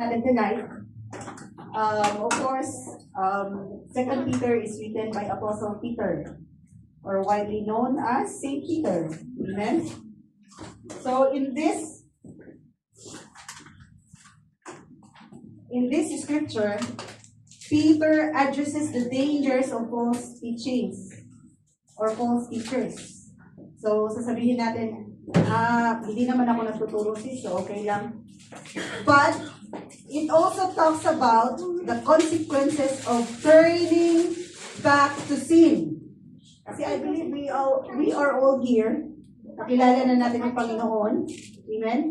natin tonight. Of course, Second Peter is written by Apostle Peter, or widely known as Saint Peter. Amen. So in this scripture, Peter addresses the dangers of false teachings or false teachers. So sasabihin natin, hindi naman ako nagtuturo sis, so okay lang. But it also talks about the consequences of turning back to sin. Kasi I believe we are all here. Nakilala na natin ang Panginoon. Amen?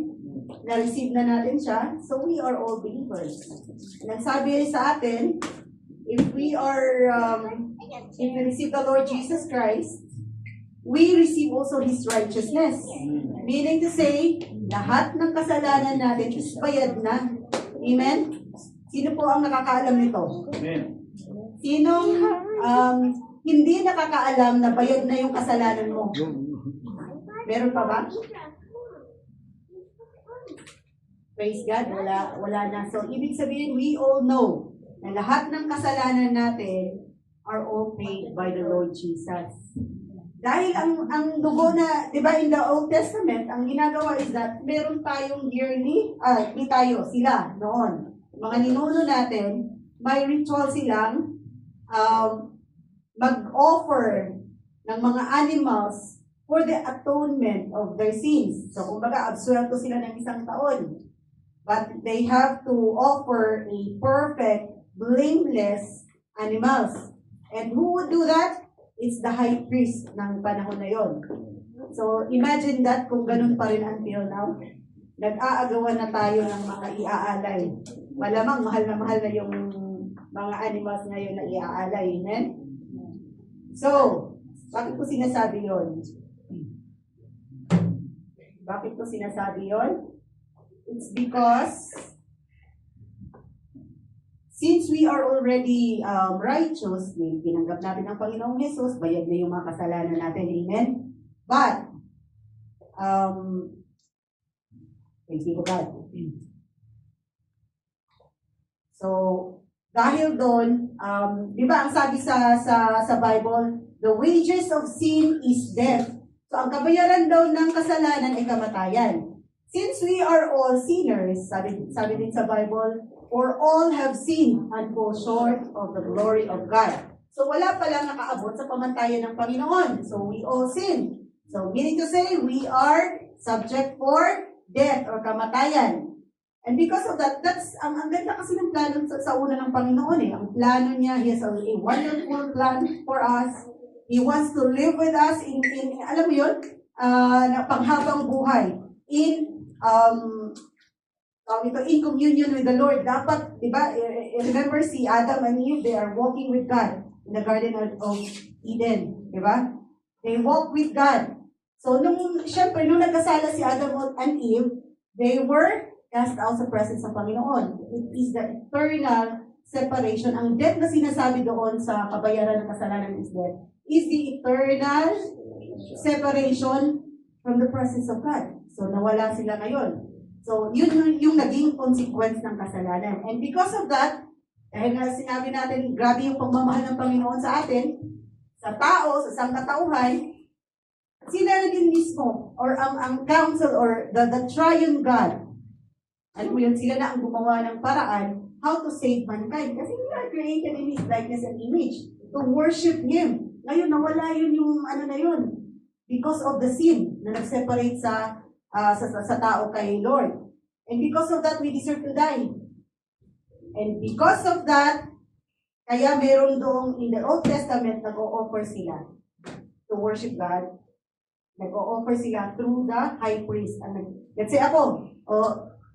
Na-receive na natin siya. So we are all believers. Nagsabi sa atin, if we receive the Lord Jesus Christ, we receive also His righteousness. Meaning to say, lahat ng kasalanan natin is bayad na. Amen? Sino po ang nakakaalam nito? Amen. Sinong hindi nakakaalam na bayad na yung kasalanan mo? Meron pa ba? Praise God, wala na. So, ibig sabihin, we all know na lahat ng kasalanan natin are all paid by the Lord Jesus. Dahil ang dugo na, di ba, in the Old Testament, ang ginagawa is that meron tayong yearly, hindi tayo, sila, noon. Mga ninuno natin, may ritual silang mag-offer ng mga animals for the atonement of their sins. So, kumbaga, absuelto sila ng isang taon. But they have to offer a perfect, blameless animals. And who would do that? It's the high priest ng panahon na yon. So, imagine that kung ganun pa rin until now. Nag-aagawan na tayo ng mga iaalay. Malamang mahal na yung mga animals ngayon na iaalay. Amen? So, bakit ko sinasabi yon? Bakit ko sinasabi yon? It's because since we are already righteous, pinanggap natin ang Panginoong Jesus, bayad na yung mga kasalanan natin. Amen? But, thank you, God. So, dahil doon, di ba ang sabi sa Bible, the wages of sin is death. So, ang kabayaran daw ng kasalanan ay kamatayan. Since we are all sinners, sabi din sa Bible, for all have sinned and fall short of the glory of God. So wala palang nakaabot sa pamantayan ng Panginoon. So we all sin. So meaning to say, we are subject for death or kamatayan. And because of that, that's ang ganda kasi ng plano sa una ng Panginoon eh. Ang plano niya, He has a wonderful plan for us. He wants to live with us in alam mo yun, na panghabang buhay. In communion with the Lord. Dapat, di ba, remember si Adam and Eve, they are walking with God in the Garden of Eden. Di ba? They walk with God. So, syempre, nung nagkasala si Adam and Eve, they were cast out sa presence ng Panginoon. It is the eternal separation. Ang death na sinasabi doon sa kabayaran ng kasalanan is death is the eternal separation from the presence of God. So, nawala sila ngayon. So, yun yung naging consequence ng kasalanan. And because of that, dahil na sinabi natin, grabe yung pagmamahal ng Panginoon sa atin, sa tao, sa sangkatauhan, sila na din mismo, or ang council, or the triune God, alam mo yun, sila na ang gumawa ng paraan how to save mankind. Kasi we are created in His likeness and image to worship Him. Ngayon, nawala yun yung na yun. Because of the sin na nag-separate sa tao kay Lord. And because of that, we deserve to die. And because of that, kaya meron doong in the Old Testament, nag-o-offer sila to worship God. Nag-o-offer sila through the high priest. Let's say ako,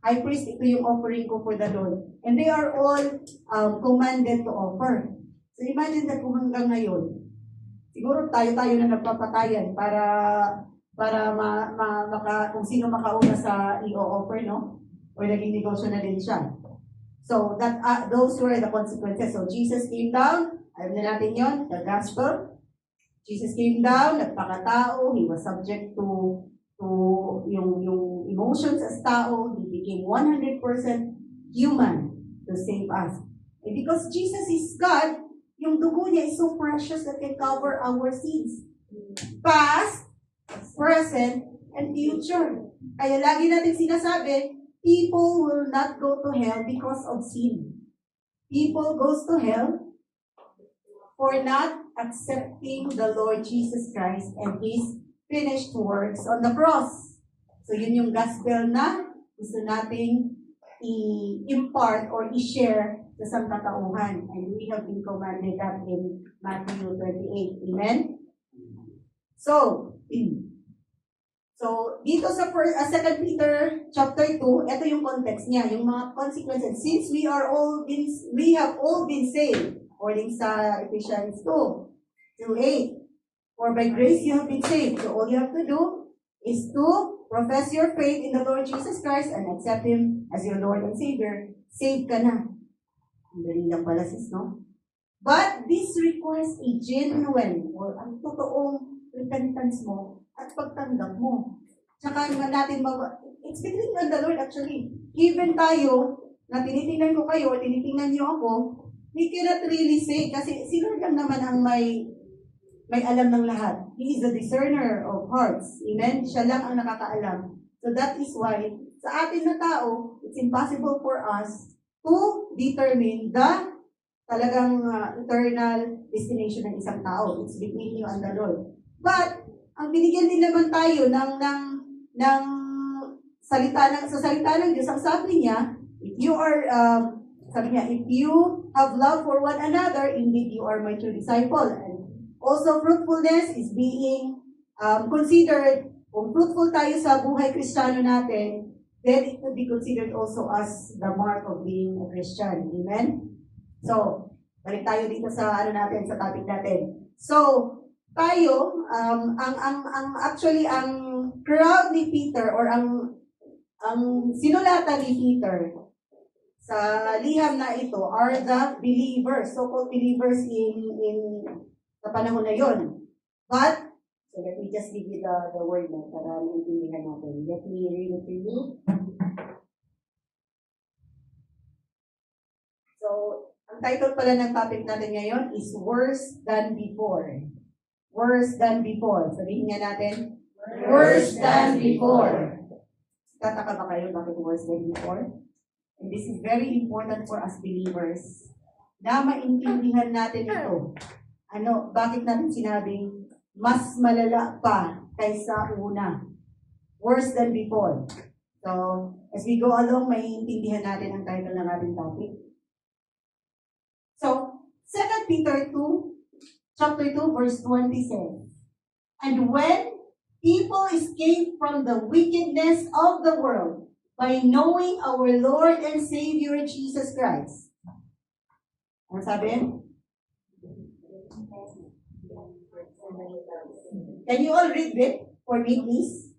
high priest, ito yung offering ko for the Lord. And they are all commanded to offer. So imagine that kung hanggang ngayon, siguro tayo na nagpapatayan para kung sino makauna sa i-offer, no? Or naging negosyo na din siya. So, those were the consequences. So, Jesus came down, alam na natin yon, the gospel. Jesus came down, nagpakatao, He was subject to yung emotions as tao, He became 100% human to save us. And because Jesus is God, yung dugo niya is so precious that can cover our sins. Past, present, and future. Kaya lagi natin sinasabi, people will not go to hell because of sin. People goes to hell for not accepting the Lord Jesus Christ and His finished works on the cross. So yun yung gospel na gusto nating i-impart or i-share sa sangkatauhan. And we have been commanded that in Matthew 28. Amen? So dito sa 2 Peter chapter 2, ito yung context niya, yung mga consequences. Since we have all been saved, according sa Ephesians 2:8. For by grace you have been saved. So all you have to do is to profess your faith in the Lord Jesus Christ and accept Him as your Lord and Savior. Saved ka na. Ang dali lang pala sis, no? But this requires a genuine or ang totoong repentance mo at pagtanggap mo. Tsaka naman natin it's between you and the Lord actually. Even tayo, na tinitingnan ko kayo, tinitingnan niyo ako, we cannot really say, kasi si Lord lang naman ang may alam ng lahat. He is the discerner of hearts. Amen? Siya lang ang nakakaalam. So that is why, sa atin na tao, it's impossible for us to determine the talagang eternal destination ng isang tao. It's between you and the Lord. But, ang binigyan din naman tayo ng salita ng Diyos, ang sabi niya, if you are, if you have love for one another, indeed you are my true disciple. And also, fruitfulness is being considered, kung fruitful tayo sa buhay Kristiyano natin, then it will be considered also as the mark of being a Christian. Amen? So, balik tayo dito sa sa topic natin. So, tayo, actually, ang crowd ni Peter, or ang sinulatan ni Peter sa liham na ito are the believers, so-called believers in sa panahon na yon. But, so let me just give you the word na para maintindihan natin. Let me read it to you. So, ang title pala ng topic natin ngayon is Worse Than Before. Worse than before. Sabihin nga natin, worse than before. Tataka ba kayo bakit worse than before? And this is very important for us believers na maintindihan natin ito. Bakit natin sinabing mas malala pa kaysa una? Worse than before. So, as we go along, maiintindihan natin ang title ng ating topic. So, 2 Peter 2, chapter 2, verse 20 says, and when people escape from the wickedness of the world by knowing our Lord and Savior Jesus Christ. Ano sabi? Can you all read it for me, please?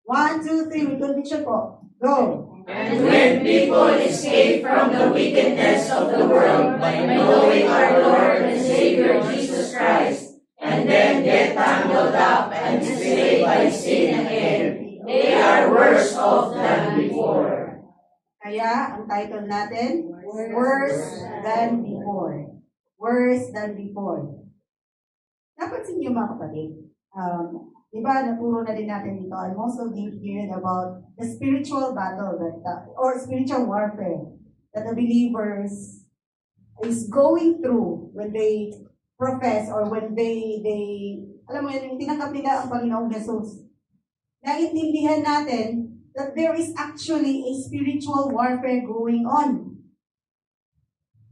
1, 2, 3, with conviction po. Go. And when people escape from the wickedness of the world by knowing our Lord and Savior Jesus Christ, and then get tangled up and enslaved by sin again, they are worse off than before. Kaya, ang title natin, Worse Than Before. Worse than before. Napansin niyo mga kapatid, di ba, naturo na din natin dito, and most of you heard about the spiritual battle or spiritual warfare that the believers is going through when they profess or when they alam mo yun, tinanggap nila ang Panginoong Jesus. Naintindihan natin that there is actually a spiritual warfare going on.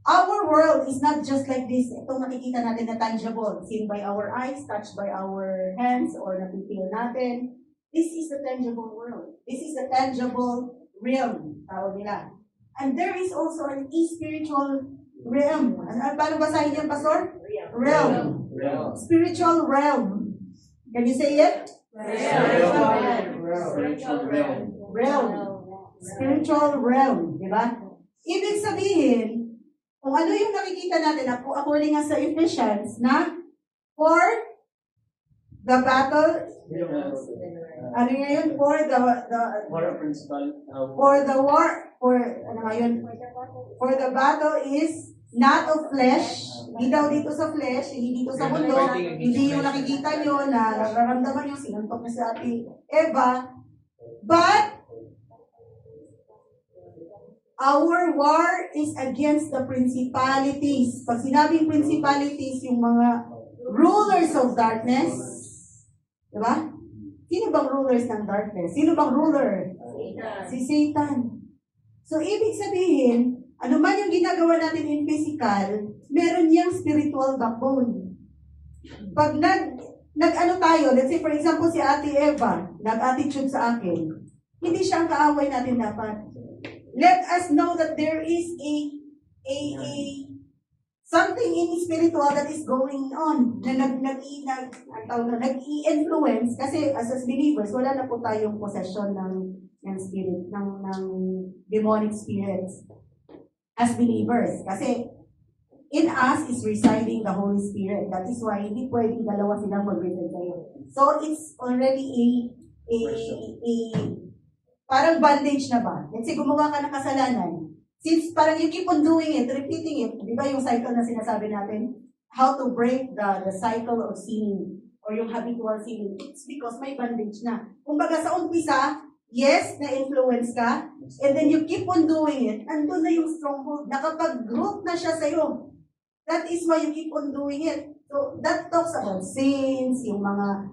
Our world is not just like this. Itong nakikita natin na tangible, seen by our eyes, touched by our hands, or napipil natin. This is the tangible world. This is the tangible realm, tawag nila. And there is also an spiritual realm. Paano basahin yan, Pastor? Realm. Spiritual realm. Can you say it? Realm. Spiritual realm. Diba? Ibig sabihin, kung ano yung nakikita natin, according nga sa Ephesians, na for The battle, ano nga yun? For the battle is not of flesh, hindi daw dito sa flesh, hindi dito sa mundo, hindi yung nakikita nyo na nararamdaman nyo, sinuntok na si Ate Eva, but our war is against the principalities. Pag sinabing principalities, yung mga rulers of darkness, diba? Sino bang rulers ng darkness? Sino bang ruler? Si Satan. So, ibig sabihin, ano man yung ginagawa natin in physical, meron niyang spiritual backbone. Pag nag-ano tayo, let's say for example si Ate Eva, nag-attitude sa akin, hindi siya ang kaaway natin dapat. Let us know that there is something in spiritual that is going on na nag-i-influence kasi as believers, wala na po tayong possession ng spirit, ng demonic spirits as believers. Kasi in us is residing the Holy Spirit. That is why hindi pwedeng dalawa silang mag-reside kayo. So it's already a parang bondage na ba? Kasi gumawa ka ng kasalanan. Since parang you keep on doing it, repeating it, di ba yung cycle na sinasabi natin? How to break the cycle of sinning or yung habitual sinning. It's because may bondage na. Kumbaga sa umpisa, yes, na-influence ka, and then you keep on doing it, andun na yung stronghold. Nakapag-group na siya sa'yo. That is why you keep on doing it. So, that talks about sins, yung mga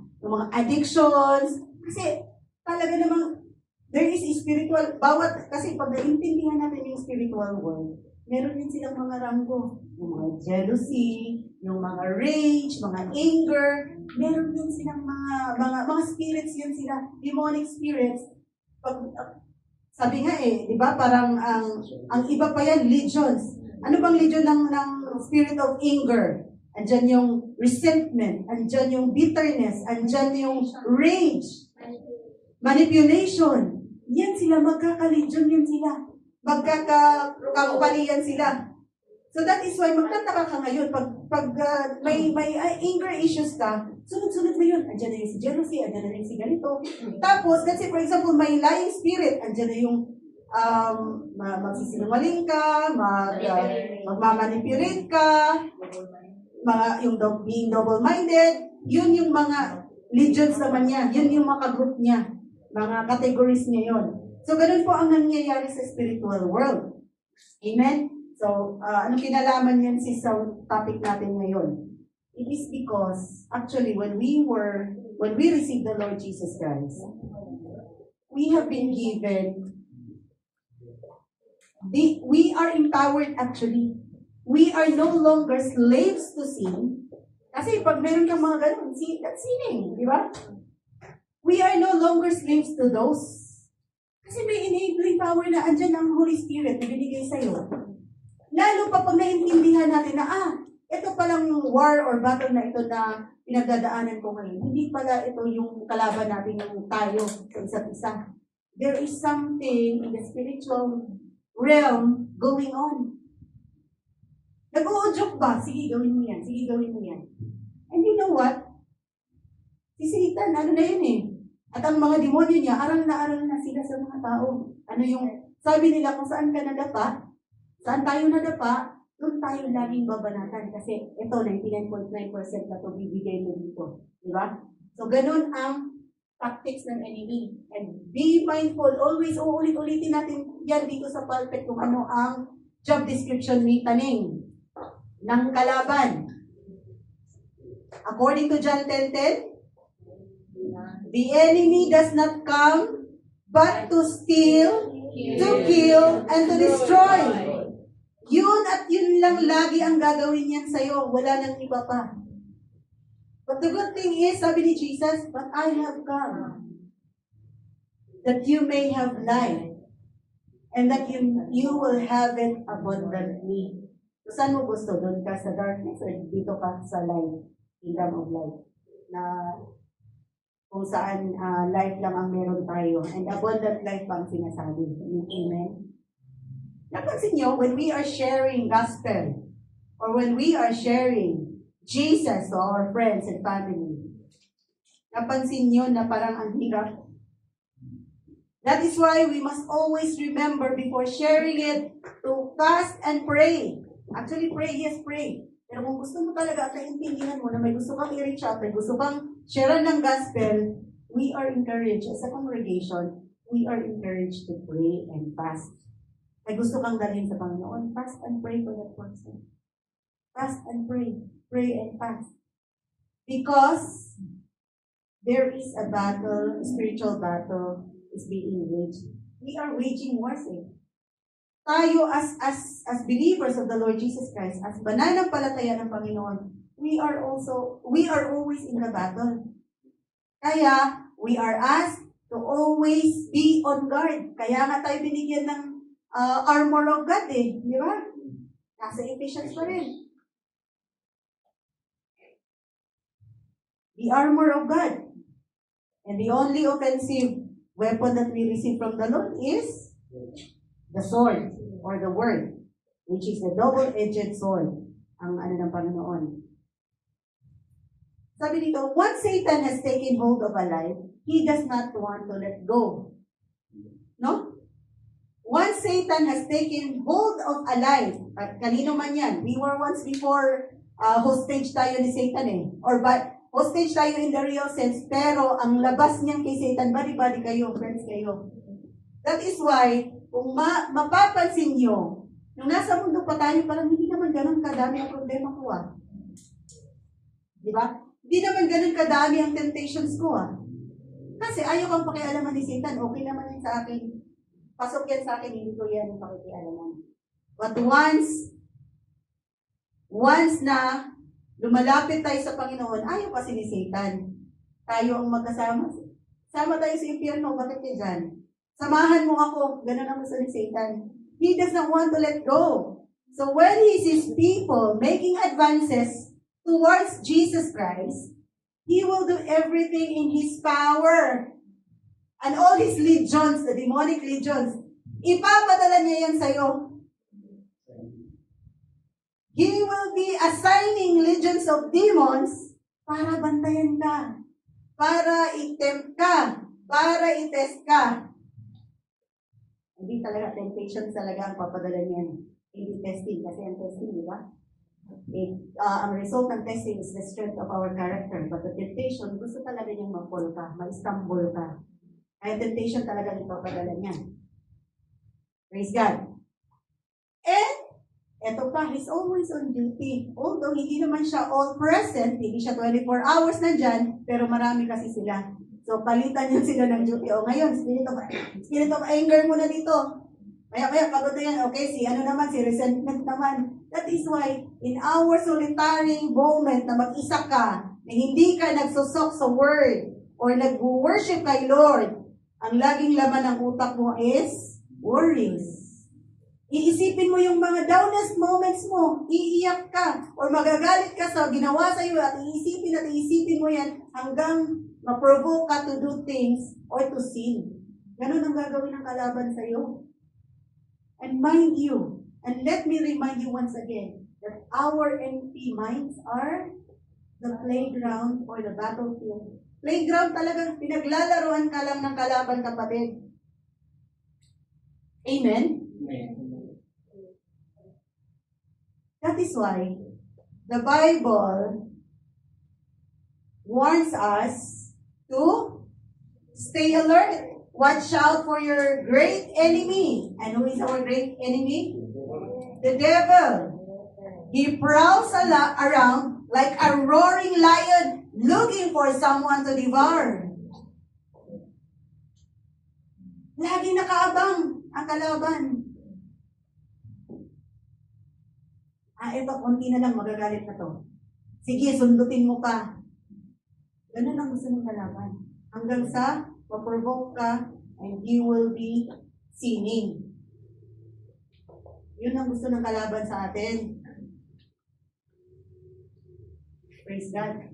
addictions. Kasi, talaga namang, there is a spiritual, kasi pag naintindihan natin yung spiritual world, meron din silang mga ranggo. Yung mga jealousy, yung mga rage, mga anger, meron din silang mga spirits yun sila, demonic spirits. Sabi nga di ba, parang ang iba pa yan, legions. Ano bang legion ng spirit of anger? Andyan yung resentment, andyan yung bitterness, andyan yung rage, manipulation. Yan sila, magkaka-legion yan sila. Magkaka-kampaniyan sila. So that is why magtataka ka ngayon, pag may anger issues ka, sunod-sunod mo yun. Andyan na yung si jealousy, andyan na yung si ganito. Tapos, let's say for example, may lying spirit, andyan na yung magsisinungaling ka, magmamanipulate ka, yung being double-minded, yun yung mga legions naman niya, yun yung mga group niya, mga categories niya yun. So, ganun po ang nangyayari sa spiritual world. Amen? So, anong kinalaman yan sa topic natin ngayon? It is because, actually, when we received the Lord Jesus Christ, we have been given, we are empowered actually. We are no longer slaves to sin. Kasi pag meron kang mga ganun, that's sinning, di ba? We are no longer slaves to those. Kasi may enabling power na andyan ang Holy Spirit na binigay sa'yo. Lalo pa pag naintindihan natin na, ito palang war or battle na ito na pinagdadaanan ko ngayon. Hindi pala ito yung kalaban natin yung tayo sa isa't isa. There is something in the spiritual realm going on. Nag-uudyok ba? Sige, gawin mo yan. Sige, gawin mo yan. And you know what? Si Satan, ano na yun eh. At ang mga demonyo niya, aral na sila sa mga tao. Ano yung, sabi nila kung saan ka nadapa, saan tayo nadapa, doon tayo laging babanatan. Kasi ito, 99.9% na ito bibigay mo dito. Diba? So, ganun ang tactics ng enemy. And be mindful, always uulit-ulitin natin yan dito sa pulpit kung ano ang job description ni Taning ng kalaban. According to John 10:10, the enemy does not come but to steal, to kill, and to destroy. Yun at yun lang lagi ang gagawin niyan sa'yo. Wala nang iba pa. But the good thing is, sabi ni Jesus, but I have come that you may have life and that you will have it abundantly. So, saan mo gusto? Doon ka sa darkness or dito ka sa light, kingdom of light, na kung saan life lang ang meron tayo and abundant life ang sinasabi. Amen? Napansin nyo, when we are sharing gospel or when we are sharing Jesus to our friends and family, Napansin nyo na parang ang hirap. That is why we must always remember before sharing it to fast and pray. Actually, pray, yes, pray. Pero kung gusto mo talaga at naiintindihan mo na may gusto kang i-reach out, may gusto kang share ng gospel, we are encouraged as a congregation, we are encouraged to pray and fast. May gusto kang dalhin sa Panginoon, fast and pray for that person. Fast and pray. Pray and fast. Because there is a battle, spiritual battle, is being waged. We are waging wars eh. Tayo as believers of the Lord Jesus Christ, as mananampalataya ng Panginoon, we are always in the battle. Kaya, we are asked to always be on guard. Kaya nga tayo binigyan ng armor of God eh. Di ba? Nasa Ephesians pa rin. The armor of God. And the only offensive weapon that we receive from the Lord is the sword or the word, which is a double-edged sword, ang ng Panginoon. Sabi dito, once Satan has taken hold of a life, he does not want to let go. No? Once Satan has taken hold of a life, at kanino man yan, we were once before hostage tayo ni Satan eh, hostage tayo in the real sense, pero ang labas niyan kay Satan, body-body kayo, friends kayo. That is why, kung mapapansin nyo, nung nasa mundo pa tayo, parang hindi naman ganun kadami ang problema ko ah. Di ba? Hindi naman ganun kadami ang temptations ko ah. Kasi ayaw kang pakialaman ni Satan, okay naman yan sa akin. Pasok yan sa akin, hindi ko yan yung pakikialaman. But once na lumalapit tayo sa Panginoon, ayaw kasi ni Satan. Tayo ang magkasama. Sama tayo sa impyerno, bakit ka dyan? Samahan mo ako, ganun ang gusto ni Satan. He does not want to let go. So when he sees people making advances towards Jesus Christ, he will do everything in his power. And all his legions, the demonic legions, ipapadala niya yan sa'yo. He will be assigning legions of demons para bantayan ka, para i-tempt ka, para i-test ka. Hindi talaga, temptation talaga ang papadala niyan. Hindi testing, kasi ang testing, di ba? Ang result ng testing is the strength of our character. But the temptation, gusto talaga niyang ma-fall ka, ma-stumble ka. Kaya temptation talaga ipapadala niyan. Praise God. And, eto pa, he's always on duty. Although hindi naman siya all present, hindi siya 24 hours nandyan, pero marami kasi sila. So, palitan yun sila ng duty. O ngayon, spirit of anger muna dito. Maya, pagod na yan. Okay, si resentment naman. That is why, in our solitary moment na mag-isa ka, na hindi ka nagsusok sa word, or nag-worship kay Lord, ang laging laman ng utak mo is worries. Iisipin mo yung mga downest moments mo, iiyak ka, or magagalit ka sa ginawa sa iyo at iisipin mo yan hanggang ma-provoke ka to do things or to sin. Ganun ang gagawin ng kalaban sa iyo. And mind you, and let me remind you once again, that our empty minds are the playground or the battlefield. Playground talagang pinaglalaruan ka lang ng kalaban, kapatid. Amen? Amen. That is why the Bible warns us to stay alert. Watch out for your great enemy. And who is our great enemy? The devil. He prowls around like a roaring lion looking for someone to devour. Laging nakaabang ang kalaban. Ito, konti na lang, magagalit na to. Sige, sundutin mo pa. Ganun ang gusto ng kalaban. Hanggang sa ma-provoke ka and you will be sinning. Yun ang gusto ng kalaban sa atin. Praise God.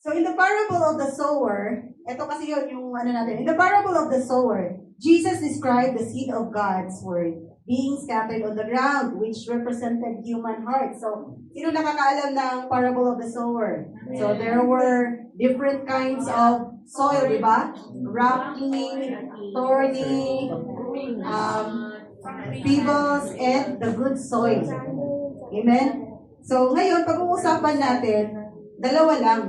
So in the parable of the sower, ito kasi yun yung natin. In the parable of the sower, Jesus described the seed of God's word being scattered on the ground, which represented human hearts. So, sino nakakaalam ng parable of the sower? So, there were different kinds of soil, di ba? Rocky, thorny, pebbles, and the good soil. Amen? So, ngayon, pag-uusapan natin, dalawa lang.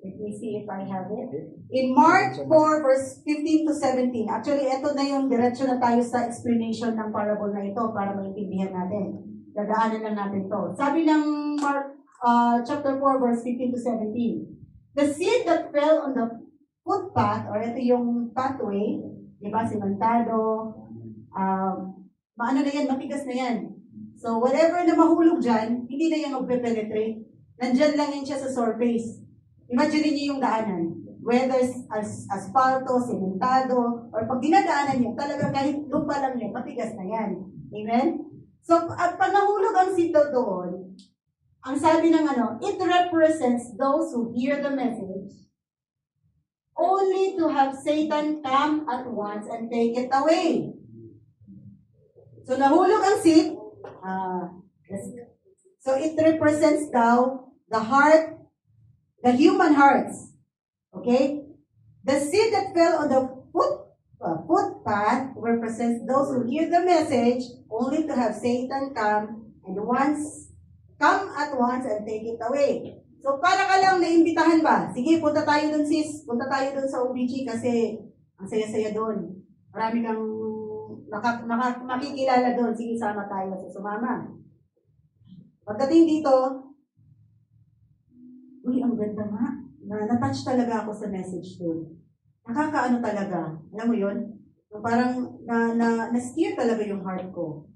Let me see if I have it. In Mark 4, verse 15 to 17, actually, ito na yung diretso na tayo sa explanation ng parable na ito para maintindihan natin. Dadaanan lang natin to. Sabi ng Mark chapter 4, verse 15 to 17, the seed that fell on the footpath, or ito yung pathway, di ba, simentado, maano na yan, matigas na yan. So, whatever na mahulog dyan, hindi na yan magpe-penetrate. Nandyan lang yan siya sa surface. Imagine niyo yung daanan. Whether asfalto, sementado, or pag dinadaanan niyo, talaga kahit lupa lang yan, matigas na yan. Amen? So, at pag nahulog ang seed doon, ang sabi ng it represents those who hear the message only to have Satan come at once and take it away. So, nahulog ang seed. So, it represents daw the heart, the human hearts. Okay? The seed that fell on the footpath represents those who hear the message only to have Satan come at once and take it away. So, para ka lang naimbitahan ba? Sige, punta tayo dun sis. Punta tayo dun sa OBG kasi ang saya-saya dun. Marami kang makikilala dun. Sige, sama tayo sa sumama. Pagdating dito, uy, ang ganda nga. Na-touch talaga ako sa message doon. Nakakaano talaga. Alam mo yun? Parang na-steer talaga yung heart ko.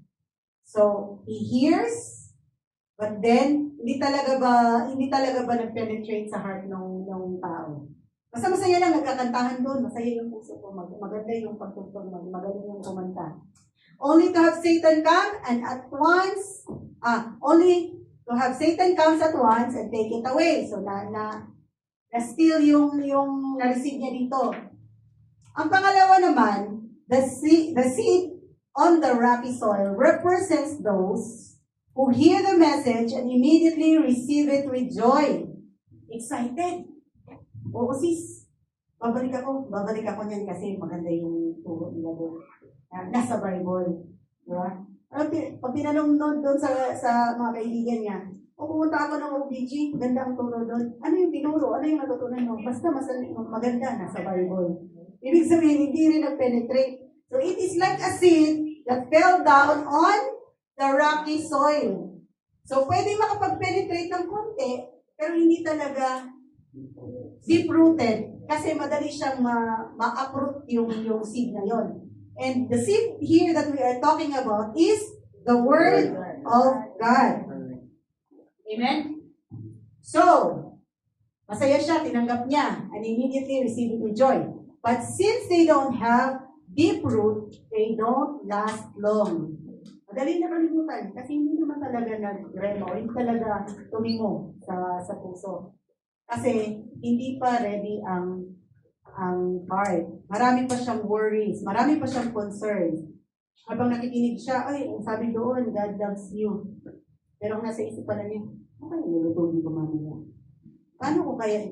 So, he hears, but then, hindi talaga ba nag-penetrate sa heart ng tao. Basta masaya lang, nagkakantahan doon. Masaya yung puso ko. Maganda yung pagtugtog. Magaling yung kumanta. Only to have Satan come and at once, only to have Satan comes at once and take it away. So, na-steal yung na-receive niya dito. Ang pangalawa naman, the seed on the rocky soil represents those who hear the message and immediately receive it with joy. Excited. Oo sis, babalik ako niyan kasi maganda yung turo nila doon. Nasa Bible. Diba? Pag tinanong doon sa mga kaibigan niya, pumunta ako ng OBG, ganda ang turo doon. Ano yung tinuro? Ano yung natutunan mo? Basta maganda, nasa Bible. Ibig sabihin, hindi rin nag-penetrate. So it is like a seed that fell down on the rocky soil. So pwede makapag-penetrate ng konti, pero hindi talaga deep-rooted kasi madali siyang ma-uproot yung seed na yon. And the seed here that we are talking about is the Word of God. Amen? So, masaya siya, tinanggap niya, and immediately received it with joy. But since they don't have deep root, they don't last long. Madali na kalimutan kasi hindi naman talaga nag-remo, hindi talaga tumimo sa puso. Kasi hindi pa ready ang heart. Marami pa siyang worries, marami pa siyang concerns. Habang nakikinig siya, ay, sabi doon, God loves you. Pero nasa isip pala niya, okay, nilutulong ko mamaya. Paano ko kaya,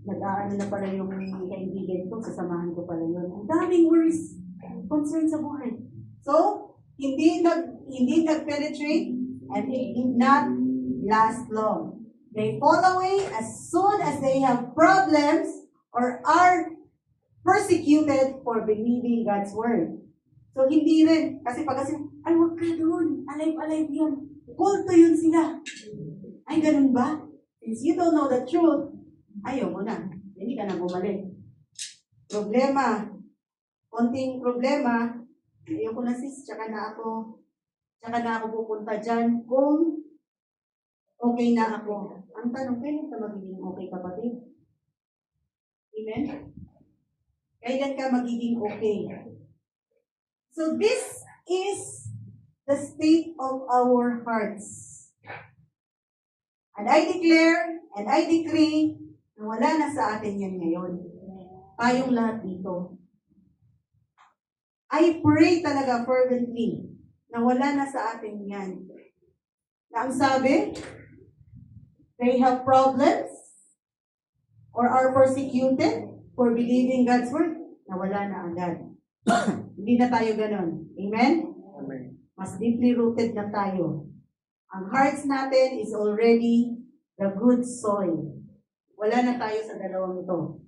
nag-aano na pala yung kaibigan ko, sasamahan ko pala yun. Ang daming worries, concerns sa buhay. So, hindi nag-penetrate and it did not last long. They fall away as soon as they have problems or are persecuted for believing God's word. So, hindi rin. Kasi pag ay, wag ka doon. Alive yun. Kulto yun sila. Ay, ganun ba? Since you don't know the truth, ayaw mo na. Hindi ka na bumalik. Problema. Konting problema. Ayaw ko na sis. Tsaka na ako pupunta dyan kung okay na ako. Ang tanong, kailan ka magiging okay, kapatid? Amen? Kailan ka magiging okay? So this is the state of our hearts. And I declare and I decree na wala na sa atin yan ngayon. Tayong lahat dito. I pray talaga fervently na wala na sa atin yan. Na ang sabi, they have problems or are persecuted for believing God's word, na wala na agad. Hindi na tayo ganun. Amen? Amen. Mas deeply rooted na tayo. Ang hearts natin is already the good soil. Wala na tayo sa dalawang ito.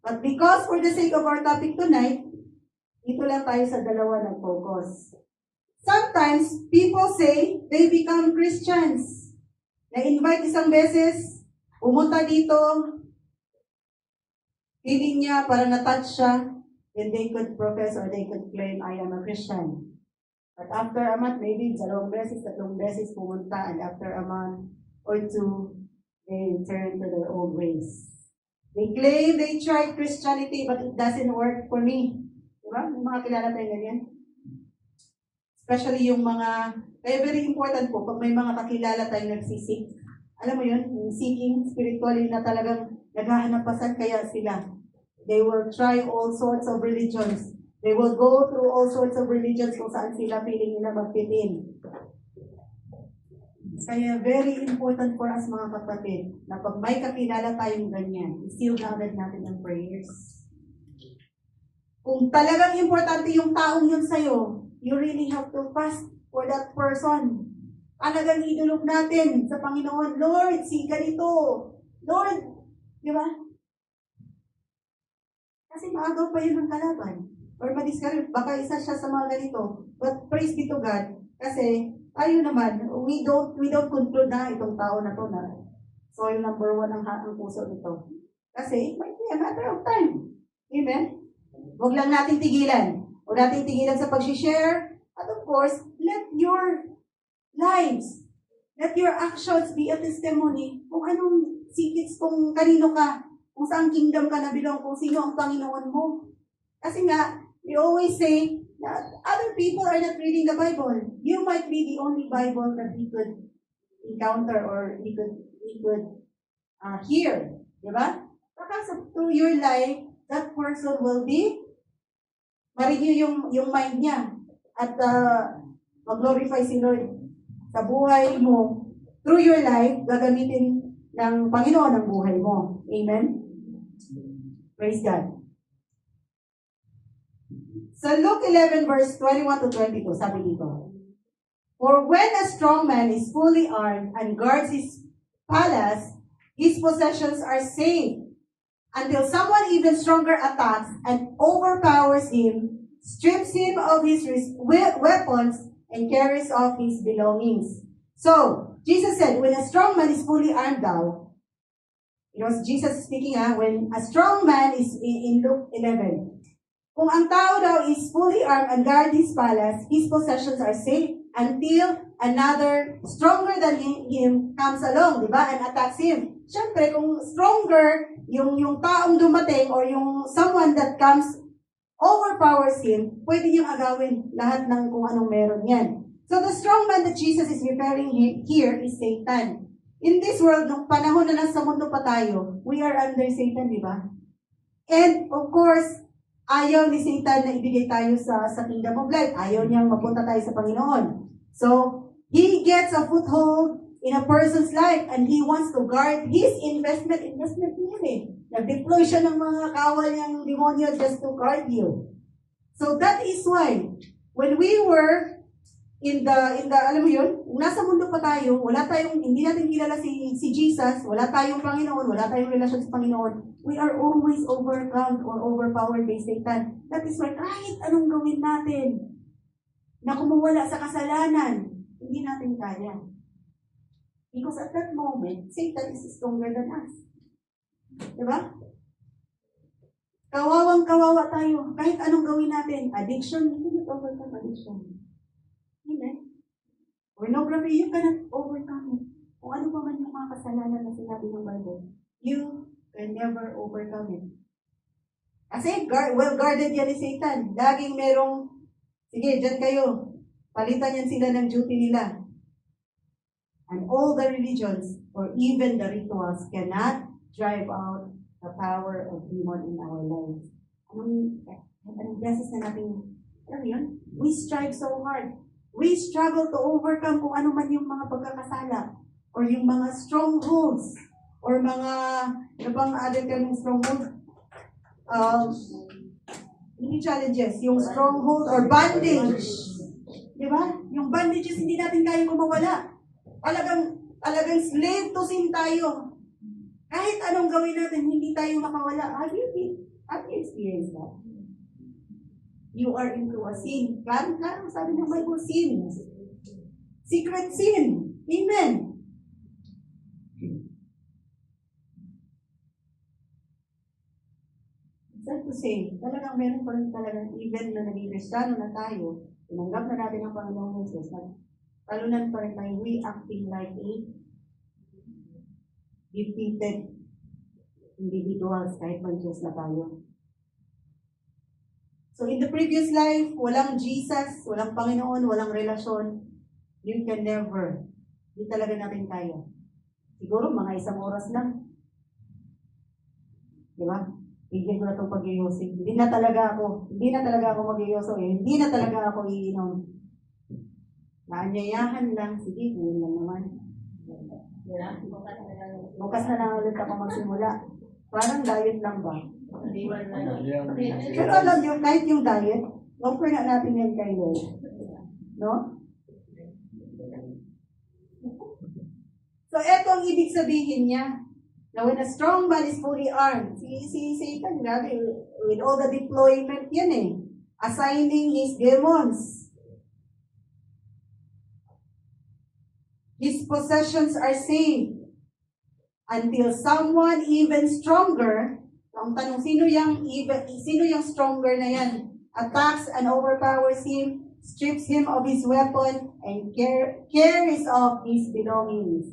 But because for the sake of our topic tonight, dito lang tayo sa dalawa ng focus. Sometimes, people say they become Christians. Na-invite isang beses, pumunta dito, feeling niya, parang na-touch siya, then they could profess or they could claim, I am a Christian. But after a month, maybe dalawang beses, tatlong beses pumunta, and after a month or two, they return to their old ways. They claim they tried Christianity, but it doesn't work for me. Diba? Yung mga kilala tayo ganyan. Especially yung mga, kaya very important po, pag may mga kakilala tayong nagsisik. Alam mo yun, yung seeking spiritually na talagang naghahanap pasan kaya sila. They will try all sorts of religions. They will go through all sorts of religions kung saan sila feeling nila mag-fit in. Kaya very important for us mga kapatid, na pag may kakilala tayong ganyan, i-seal na agad natin ng prayers. Kung talagang importante yung taong yun sa'yo, you really have to fast for that person. Talagang idulog natin sa Panginoon, Lord, si ganito. Lord, di ba? Kasi maagaw pa yun ng kalaban. Or madiscourage, baka isa siya sa mga ganito. But praise be to God, kasi tayo naman, we don't conclude na itong tao na to na soil number 1 ang puso nito. Kasi it might be a matter of time. Amen? Huwag lang natin tigilan. Huwag natin tigilan sa pag-share. At of course, let your lives, let your actions be a testimony kung anong secrets, kung kanino ka, kung saan kingdom ka nabilong, kung sino ang Panginoon mo. Kasi nga, we always say that other people are not reading the Bible. You might be the only Bible that he could encounter or he could hear. Diba? Because through your life, that person will be ma-renew yung mind niya at mag-glorify si Lord sa buhay mo. Through your life, gagamitin ng Panginoon ang buhay mo. Amen? Praise God. So Luke 11 verse 21 to 22, sabi dito, for when a strong man is fully armed and guards his palace, his possessions are safe, until someone even stronger attacks and overpowers him, strips him of his weapons, and carries off his belongings. So, Jesus said, when a strong man is fully armed now, Jesus speaking, when a strong man is in Luke 11, kung ang tao daw is fully armed and guard his palace, his possessions are safe until another stronger than him comes along, di ba? And attacks him. Siyempre, kung stronger yung taong dumating or yung someone that comes overpowers him, pwede niyang agawin lahat ng kung anong meron yan. So the strong man that Jesus is referring here is Satan. In this world, nung panahon na nasa mundo pa tayo, we are under Satan, di ba? And of course, ayaw ni Satan na ibigay tayo sa kingdom of light. Ayaw niyang mapunta tayo sa Panginoon. So, he gets a foothold in a person's life and he wants to guard his investment niya eh. Nag-deploy siya ng mga kawal niyang demonyo just to guard you. So, that is why, when we were in the alam mo yun, nasa mundo pa tayo, hindi natin kilala si Jesus, wala tayong Panginoon, wala tayong relasyon sa Panginoon, we are always overcome or overpowered by Satan. That is why kahit anong gawin natin na kumuwala sa kasalanan, hindi natin kaya. Because at that moment, Satan is stronger than us. Diba? Kawawang-kawawa tayo. Kahit anong gawin natin, addiction, you cannot overcome addiction. Amen? Pornography, you cannot overcome it. Kung ano pa man yung mga kasalanan na sinabi ng Bible, you can never overcome it. Kasi well-guarded yan ni Satan. Laging merong, sige, dyan kayo. Palitan yan sila ng duty nila. And all the religions, or even the rituals, cannot drive out the power of demon in our lives. Anong beses na natin Alam mo yun? We strive so hard. We struggle to overcome kung ano man yung mga pagkakasala or yung mga strongholds or mga, ano bang other term ng stronghold? Hindi challenges, yung stronghold or bandage. Di ba? Yung bandages, hindi natin kaya kumawala. Talagang slave to sin tayo. Kahit anong gawin natin, hindi tayo makawala. Have you experienced that? You are into a sin. Klaro, sabi ng Bible, sin. Secret sin. Amen. Sad to say, talagang meron pa rin talagang even na naging Kristiyano na tayo, tinanggap na natin ang Panginoong Jesus, talunan pa rin tayo, we acting like a defeated individuals kahit man Diyos na tayo. So in the previous life, walang Jesus, walang Panginoon, walang relasyon, you can never, hindi talaga natin kaya. Siguro mga isang oras lang. Di ba? Bigyan ko na itong pag-iosig. Hindi na talaga ako mag-iyoso eh. Hindi na talaga ako iinom. Naanyayahan lang. Sige, yun lang naman. Bukas na lang ulit ako magsimula. Parang diet lang ba? Pero alam nyo, kahit yung diet, offer na natin yan kay Lord. No? So, eto ang ibig sabihin niya. Now, when a strong man is fully armed, si Satan, grabe, with all the deployment yan eh, assigning his demons. His possessions are saved until someone even stronger, ang tanong, sino yung stronger na yan? Attacks and overpowers him, strips him of his weapon, and carries off his belongings.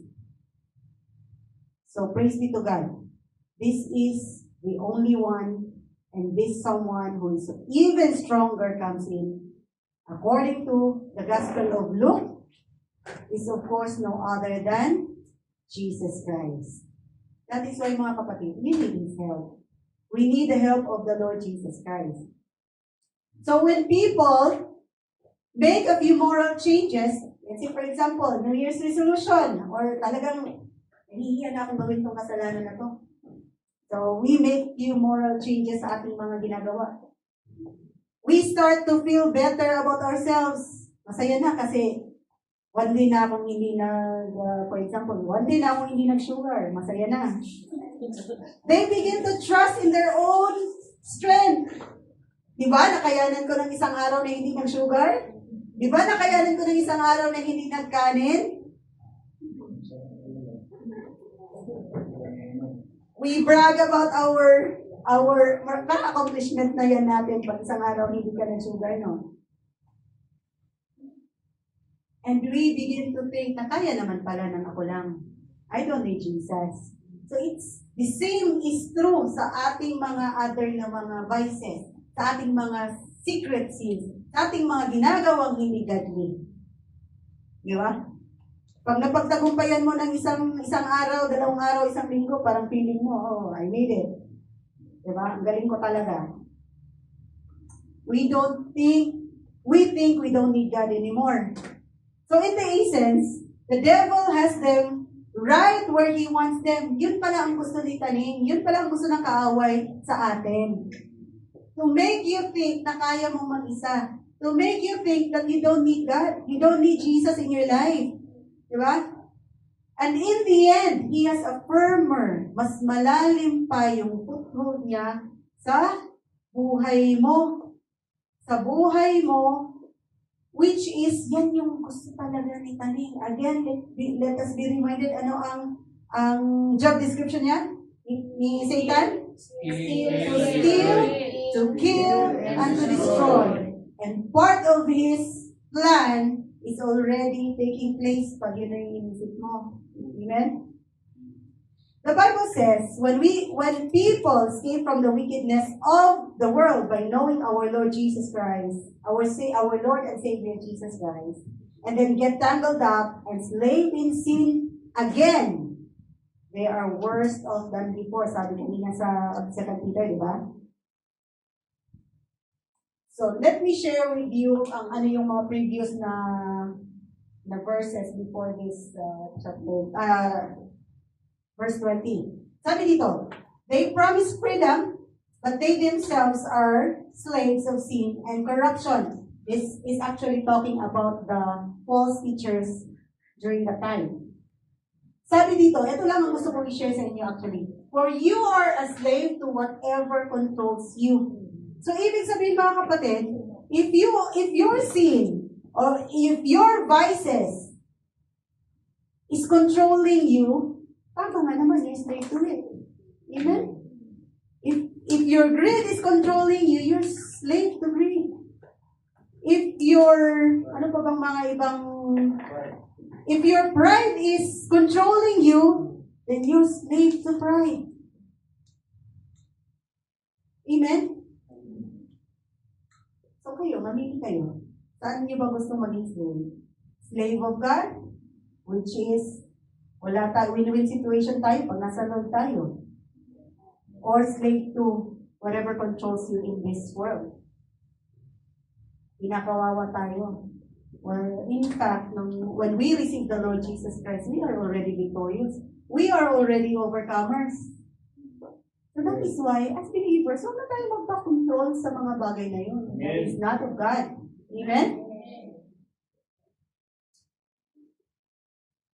So praise be to God. This is the only one, and this someone who is even stronger comes in. According to the Gospel of Luke, is of course no other than Jesus Christ. That is why mga kapatid, we need His help. We need the help of the Lord Jesus Christ. So when people make a few moral changes, let's say for example, New Year's resolution, or talagang nahihiya na akong gawin itong kasalanan na to. So we make few moral changes sa ating mga ginagawa. We start to feel better about ourselves. Masaya na kasi one day na akong hindi for example, one day na akong hindi nag-sugar. Masaya na. They begin to trust in their own strength. Diba? Nakayanan ko ng isang araw na hindi nag-sugar? Diba? Nakayanan ko ng isang araw na hindi nagkanin? We brag about our accomplishment na yan natin pag isang araw hindi ka nag-sugar, no? And we begin to think na kaya naman pala ng ako lang. I don't need Jesus. So it's the same is true sa ating mga other na mga vices, sa ating mga secret sins, sa ating mga ginagawang hindi godly. Di ba? Pag napagtagumpayan mo ng isang araw, dalawang araw, isang linggo, parang feeling mo, oh, I made it. Di ba? Ang galing ko talaga. We think we don't need God anymore. So in the essence, the devil has them right where he wants them. Yun pala ang gusto ni Taning. Yun pala ang gusto ng kaaway sa atin. To make you think na kaya mong mag-isa. To make you think that you don't need God. You don't need Jesus in your life. Diba? And in the end, he has a firmer, mas malalim pa yung foothold niya sa buhay mo. Sa buhay mo, which is, yan yung gusto talaga ni Taning. Again, let us be reminded, ano ang job description niya? Ni Satan? To steal, to kill, and to destroy. And part of his plan is already taking place pag yun ang inisip mo. Amen? The Bible says, when people escape from the wickedness of the world by knowing our Lord Jesus Christ, our Lord and Savior Jesus Christ, and then get tangled up and slave in sin again, they are worse off than before. Sabi kanina sa Peter, di ba? So, let me share with you ang ano yung mga previous na verses before this chapter, verse 20. Sabi dito, they promise freedom, but they themselves are slaves of sin and corruption. This is actually talking about the false teachers during the time. Sabi dito, ito lang ang gusto kong i-share sa inyo actually. For you are a slave to whatever controls you. So, ibig sabihin mga kapatid, if your sin or if your vices is controlling you, tama nga naman, you're slave to it. Amen? If your greed is controlling you, you're slave to greed. If if your pride is controlling you, then you're slave to pride. Amen? So kayo, mamili kayo. Saan niyo ba gusto maging slave? Slave of God, which is, wala tayo, win-win situation tayo pag nasa Lord tayo. Or slave to whatever controls you in this world. Pinakawawa tayo. Well, in fact, when we receive the Lord Jesus Christ, we are already victorious. We are already overcomers. So that is why, as believers, huwag na tayo magpa-control sa mga bagay na yun. That is not of God. Amen?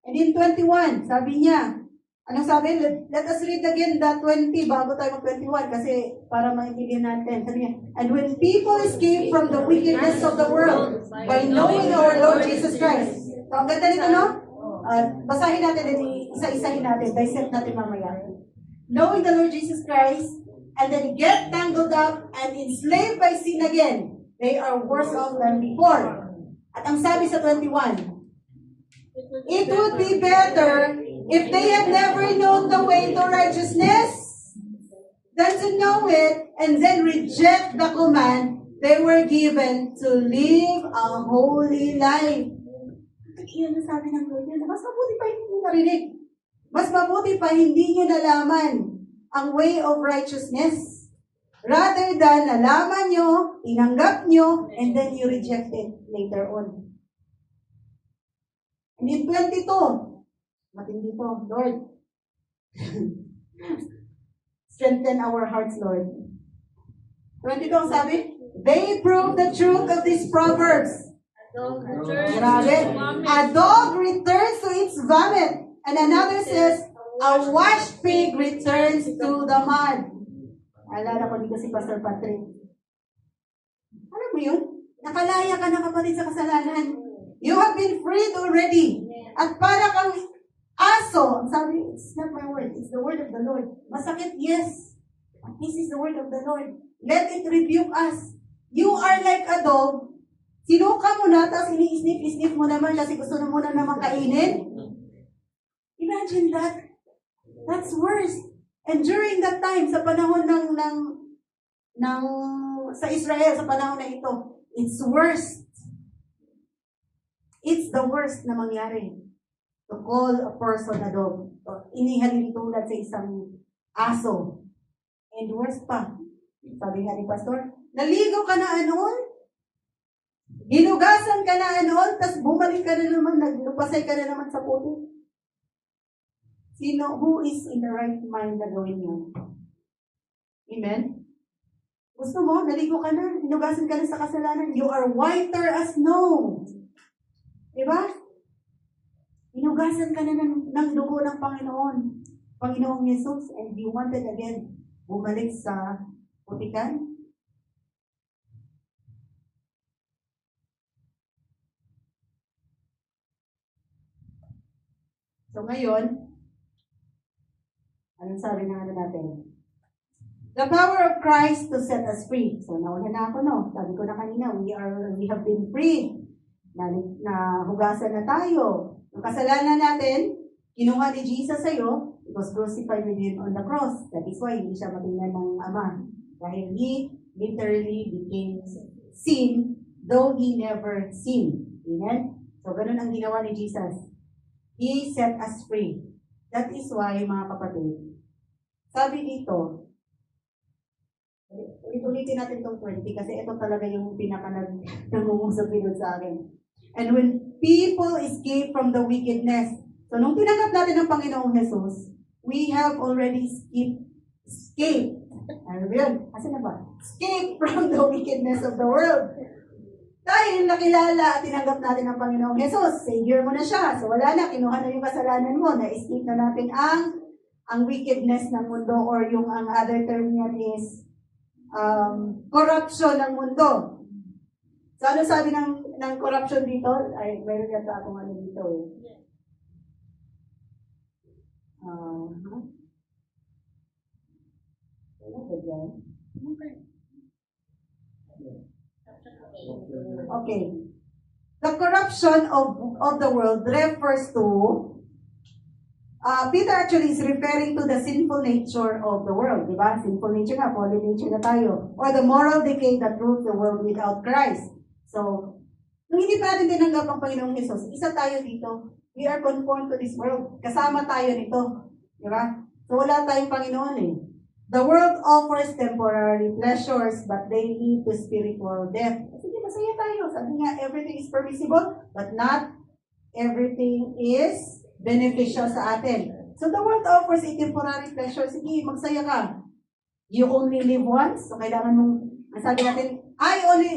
And in 21, sabi niya, anong sabi? Let us read again the 20 bago tayo mag-21 kasi para maintindihan natin. Sabi niya, and when people escape from the wickedness of the world by knowing our Lord Jesus Christ. So, ang ganda nito, no? Basahin natin din, isa-isahin natin, dissect natin mamaya. Knowing the Lord Jesus Christ, and then get tangled up and enslaved by sin again, they are worse off than before. At ang sabi sa 21, it would be better if they had never known the way to righteousness than to know it and then reject the command they were given to live a holy life. Kaya nasabi ng Lord yan, mas mabuti pa hindi nyo narinig. Mas mabuti pa hindi nyo nalaman ang way of righteousness. Rather than nalaman nyo, tinanggap nyo, and then you reject it later on. And in 22, matindi to, Lord. Strengthen our hearts, Lord. 22 ang sabi, they prove the truth of these proverbs. Grabe. A dog returns to its vomit. And another says, a washed pig returns to the mud. Alala ko dito si Pastor Patrick. Alam mo yun? Nakalaya ka na kapatid sa kasalanan. You have been freed already. At para kang aso, sabi, it's not my word, it's the word of the Lord. Masakit, yes. But this is the word of the Lord. Let it rebuke us. You are like a dog. Sinuka mo na, tapos ini-sniff mo naman kasi gusto mo na naman kainin. Imagine that. That's worse. And during that time, sa panahon sa Israel, sa panahon na ito, it's worse. It's the worst na mangyari. To call a person a dog. Inihalin tulad sa isang aso. And worse pa, sabi nga ni Pastor, naligo ka na anoon, hinugasan ka na anoon, tapos bumalik ka na naman, naglupasay ka na naman sa puti. Who is in the right mind na gawin yun? Amen? Gusto mo, naligo ka na, hinugasan ka na sa kasalanan, you are whiter as snow. Diba? Hinugasan ka na ng dugo ng Panginoong Jesus, and you wanted again, bumalik sa putikan? So ngayon, anong sabi ng natin? The power of Christ to set us free. So nauna na ako, no? Sabi ko na kanina, we have been free. Na hugasan na tayo. Yung kasalanan natin, kinuha ni Jesus sa'yo, it was crucified with him on the cross. That is why hindi siya matingnan ng Ama. Dahil he literally became sin, though he never sinned. Amen? So ganun ang ginawa ni Jesus. He set us free. That is why, mga kapatid, sabi dito, Ulitin natin itong 20 kasi ito talaga yung nangungusap din sa akin. And when people escape from the wickedness, so nung tinanggap natin ng Panginoong Jesus, we have already escaped. Ano ba yun? Asa na ba? Escape from the wickedness of the world. Dahil nakilala at tinanggap natin ng Panginoong Jesus, Savior mo na siya. So wala na, kinuha na yung kasalanan mo, na-escape na natin ang wickedness ng mundo or yung ang other term niyan is corruption ng mundo. So ano sabi ng corruption dito? Ay, meron yata akong ano dito eh. Ano ba dyan? Okay. The corruption of the world refers to Peter actually is referring to the sinful nature of the world, di ba? Sinful nature na, fallen nature na tayo. Or the moral decay that rules the world without Christ. So, nung hindi pa natin tinanggap ang Panginoong Jesus, isa tayo dito. We are conformed to this world. Kasama tayo nito. Di ba? So, wala tayong Panginoon eh. The world offers temporary pleasures, but they lead to spiritual death. Sige, masaya tayo. Sabi nga, everything is permissible, but not everything is beneficial sa atin. So the world offers a temporary pleasure. Sige, magsaya ka. You only live once. So kailangan mong, ang sabi natin,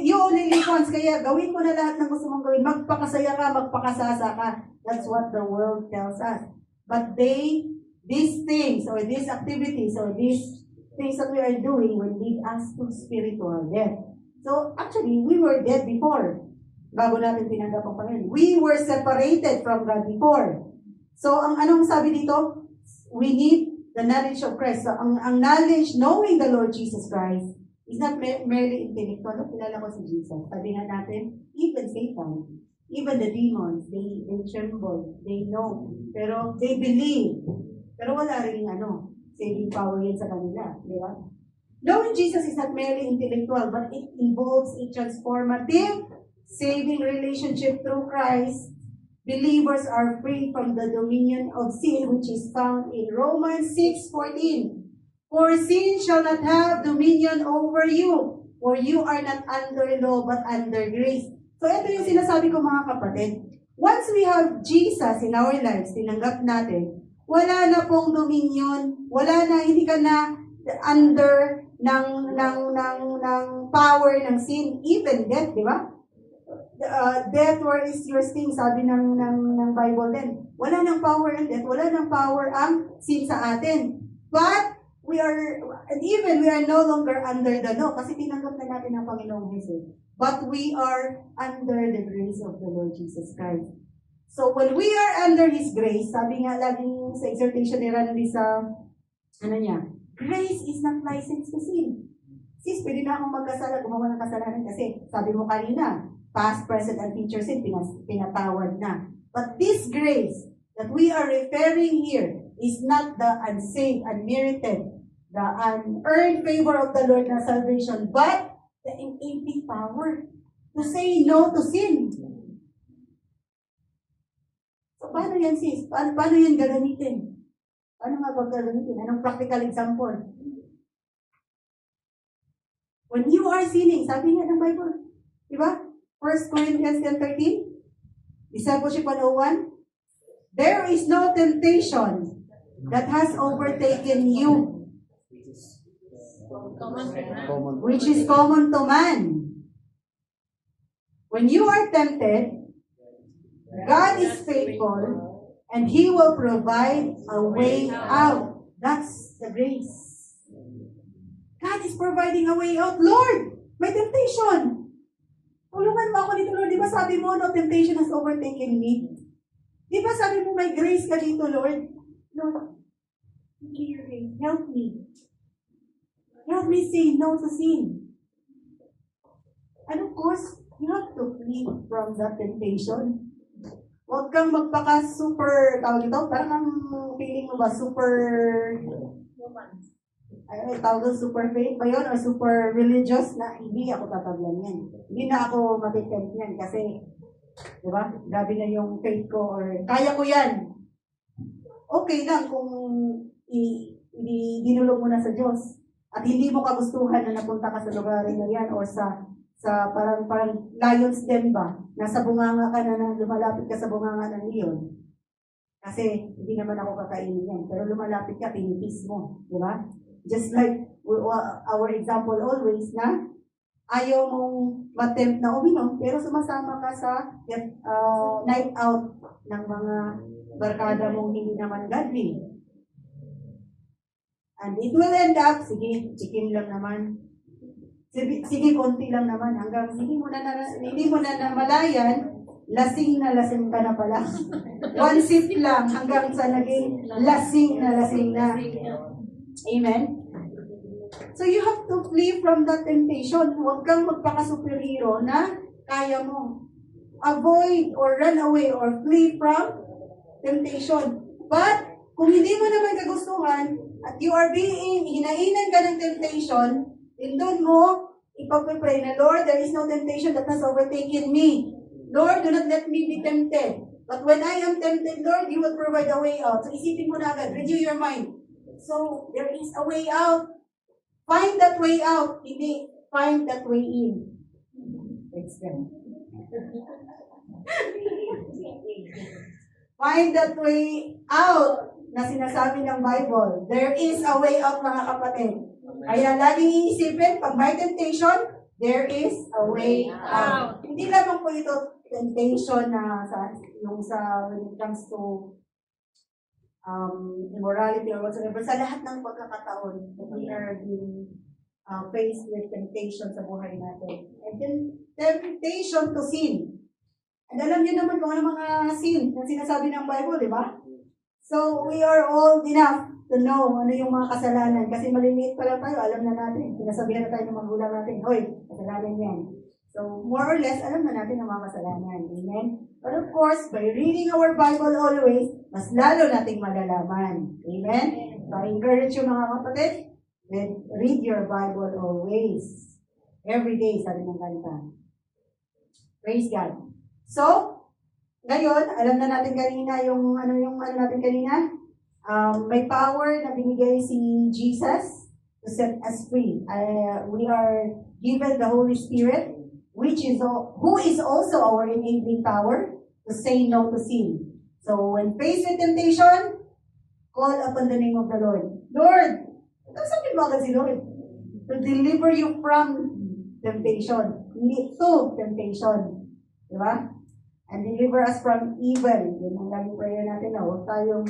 you only live once. Kaya gawin mo na lahat ng gusto mong gawin. Magpakasaya ka, magpakasasa ka. That's what the world tells us. But these things, or these activities, or these things that we are doing will lead us to spiritual death. So actually, we were dead before. Bago natin tinanggap ang Panginoon. We were separated from God before. So, ang anong sabi dito? We need the knowledge of Christ. So, ang knowledge, knowing the Lord Jesus Christ, is not merely intellectual. Kilala ko si Jesus. Sabi nga natin, even Satan, even the demons, they tremble, they know, pero they believe. Pero wala rin saving power yun sa kanila. Di ba? Knowing Jesus is not merely intellectual, but it involves a transformative, saving relationship through Christ. Believers are free from the dominion of sin, which is found in Romans 6:14. For sin shall not have dominion over you, for you are not under law, but under grace. So ito yung sinasabi ko mga kapatid. Once we have Jesus in our lives, tinanggap natin, wala na pong dominion, wala na, hindi ka na under ng power ng sin, even death, di ba? Death, where is your sting? Sabi ng Bible din. Wala nang power ang death, wala nang power ang sin sa atin. But we are no longer under the law kasi tinanggap na natin ang Panginoong Jesus. But we are under the grace of the Lord Jesus Christ. So when we are under His grace, sabi nga laging sa exhortation ni Randy sa grace is not license to sin. Sis, pwede na akong magkasala, gumawa ng kasalanan kasi sabi mo kanina, past, present, and future sin, pinatawad na. But this grace that we are referring here is not the unsaved, unmerited, the unearned favor of the Lord na salvation, but the enabling power to say no to sin. So, paano yan, sis? Paano yan gagamitin? Paano nga ba gagamitin? Anong practical example? When you are sinning, sabi nga ng Bible, di ba? 1 Corinthians 10:13, Discipleship 101, there is no temptation that has overtaken you, which is common to man. When you are tempted, God is faithful, and He will provide a way out. That's the grace. God is providing a way out. Lord, may temptation. Tulungan mo ako dito, Lord. Di ba sabi mo, no temptation has overtaken me? Di ba sabi mo, may grace ka dito, Lord? Lord, give your grace. Help me. Help me say no to sin. And of course, you have to flee from that temptation. Huwag kang magpaka-super, tawag ito, parang ang feeling mo ba, super, tawag super faith ba yun, or super religious na hindi ako tataglan yan. Hindi na ako matitempt yan kasi, di ba, grabe na yung faith ko or kaya ko yan. Okay lang kung dinulog mo na sa Diyos. at hindi mo kagustuhan na napunta ka sa lugar na yan or sa parang lion's den ba? Nasa bunganga ka na lumalapit ka sa bunganga ng leon. Kasi hindi naman ako kakainin yan. Pero lumalapit ka, pinitis mo. Di ba? Just like our example always na ayaw mong matempt na uminom, pero sumasama ka sa night out ng mga barkada mong hindi naman godly. And it will end up, sige, chicken lang naman. Sige, konti lang naman. Hanggang hindi mo na namalayan, lasing na lasing ka na pala. One sip lang hanggang sa naging lasing na. Amen? So you have to flee from that temptation. Huwag kang magpaka-superhero na kaya mo. Avoid or run away or flee from temptation. But kung hindi mo naman kagustuhan at you are being hinainan ka ng temptation, then doon mo ipag-pray na, Lord, there is no temptation that has overtaken me. Lord, do not let me be tempted. But when I am tempted, Lord, you will provide a way out. So isipin mo na agad, renew your mind. So there is a way out. Find that way out. Hindi, find that way in. Thanks, God. Find that way out na sinasabi ng Bible. There is a way out, mga kapatid. Kaya laging iisipin, pag may temptation, there is a way out. Hindi lamang po ito temptation na when it comes to immorality or whatsoever, sa lahat ng pagkakataon that we are being faced with temptation sa buhay natin. And then, temptation to sin. And alam niyo naman kung ano mga sin na sinasabi ng Bible, di ba? So, we are old enough to know ano yung mga kasalanan. Kasi maliliit pa lang tayo, alam na natin. Sinasabihan na tayo ng magulang natin, hoy, kasalanan yan. So, more or less, alam na natin ang mga kasalanan. Amen? But of course, by reading our Bible always, mas lalo nating malalaman. Amen? So, I encourage you mga kapatid, then read your Bible always. Every day, sabi ng kanta. Praise God. So, ngayon, alam na natin kanina yung ano natin kanina? May power na binigay si Jesus to set us free. We are given the Holy Spirit, who is also our enabling power to say no to sin. So, when faced with temptation, call upon the name of the Lord. Lord, sabi mo agad si Lord, to deliver you from temptation. Hindi to temptation. Diba? And deliver us from evil. Yun ang laging prayer natin na huwag tayong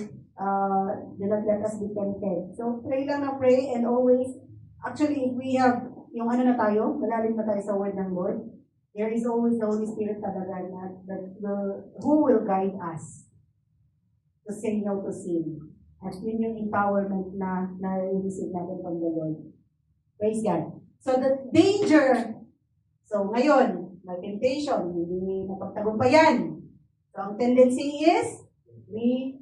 do not let us be tempted. So, pray lang na pray and always, actually, if we have yung ano na tayo, malalim na tayo sa word ng Lord, there is always the Holy Spirit talaga who will guide us to say no to sin. At yun yung empowerment na receive natin from the Lord. Praise God. So, the danger, so ngayon, may temptation, hindi mapagtagumpayan. So, ang tendency is, we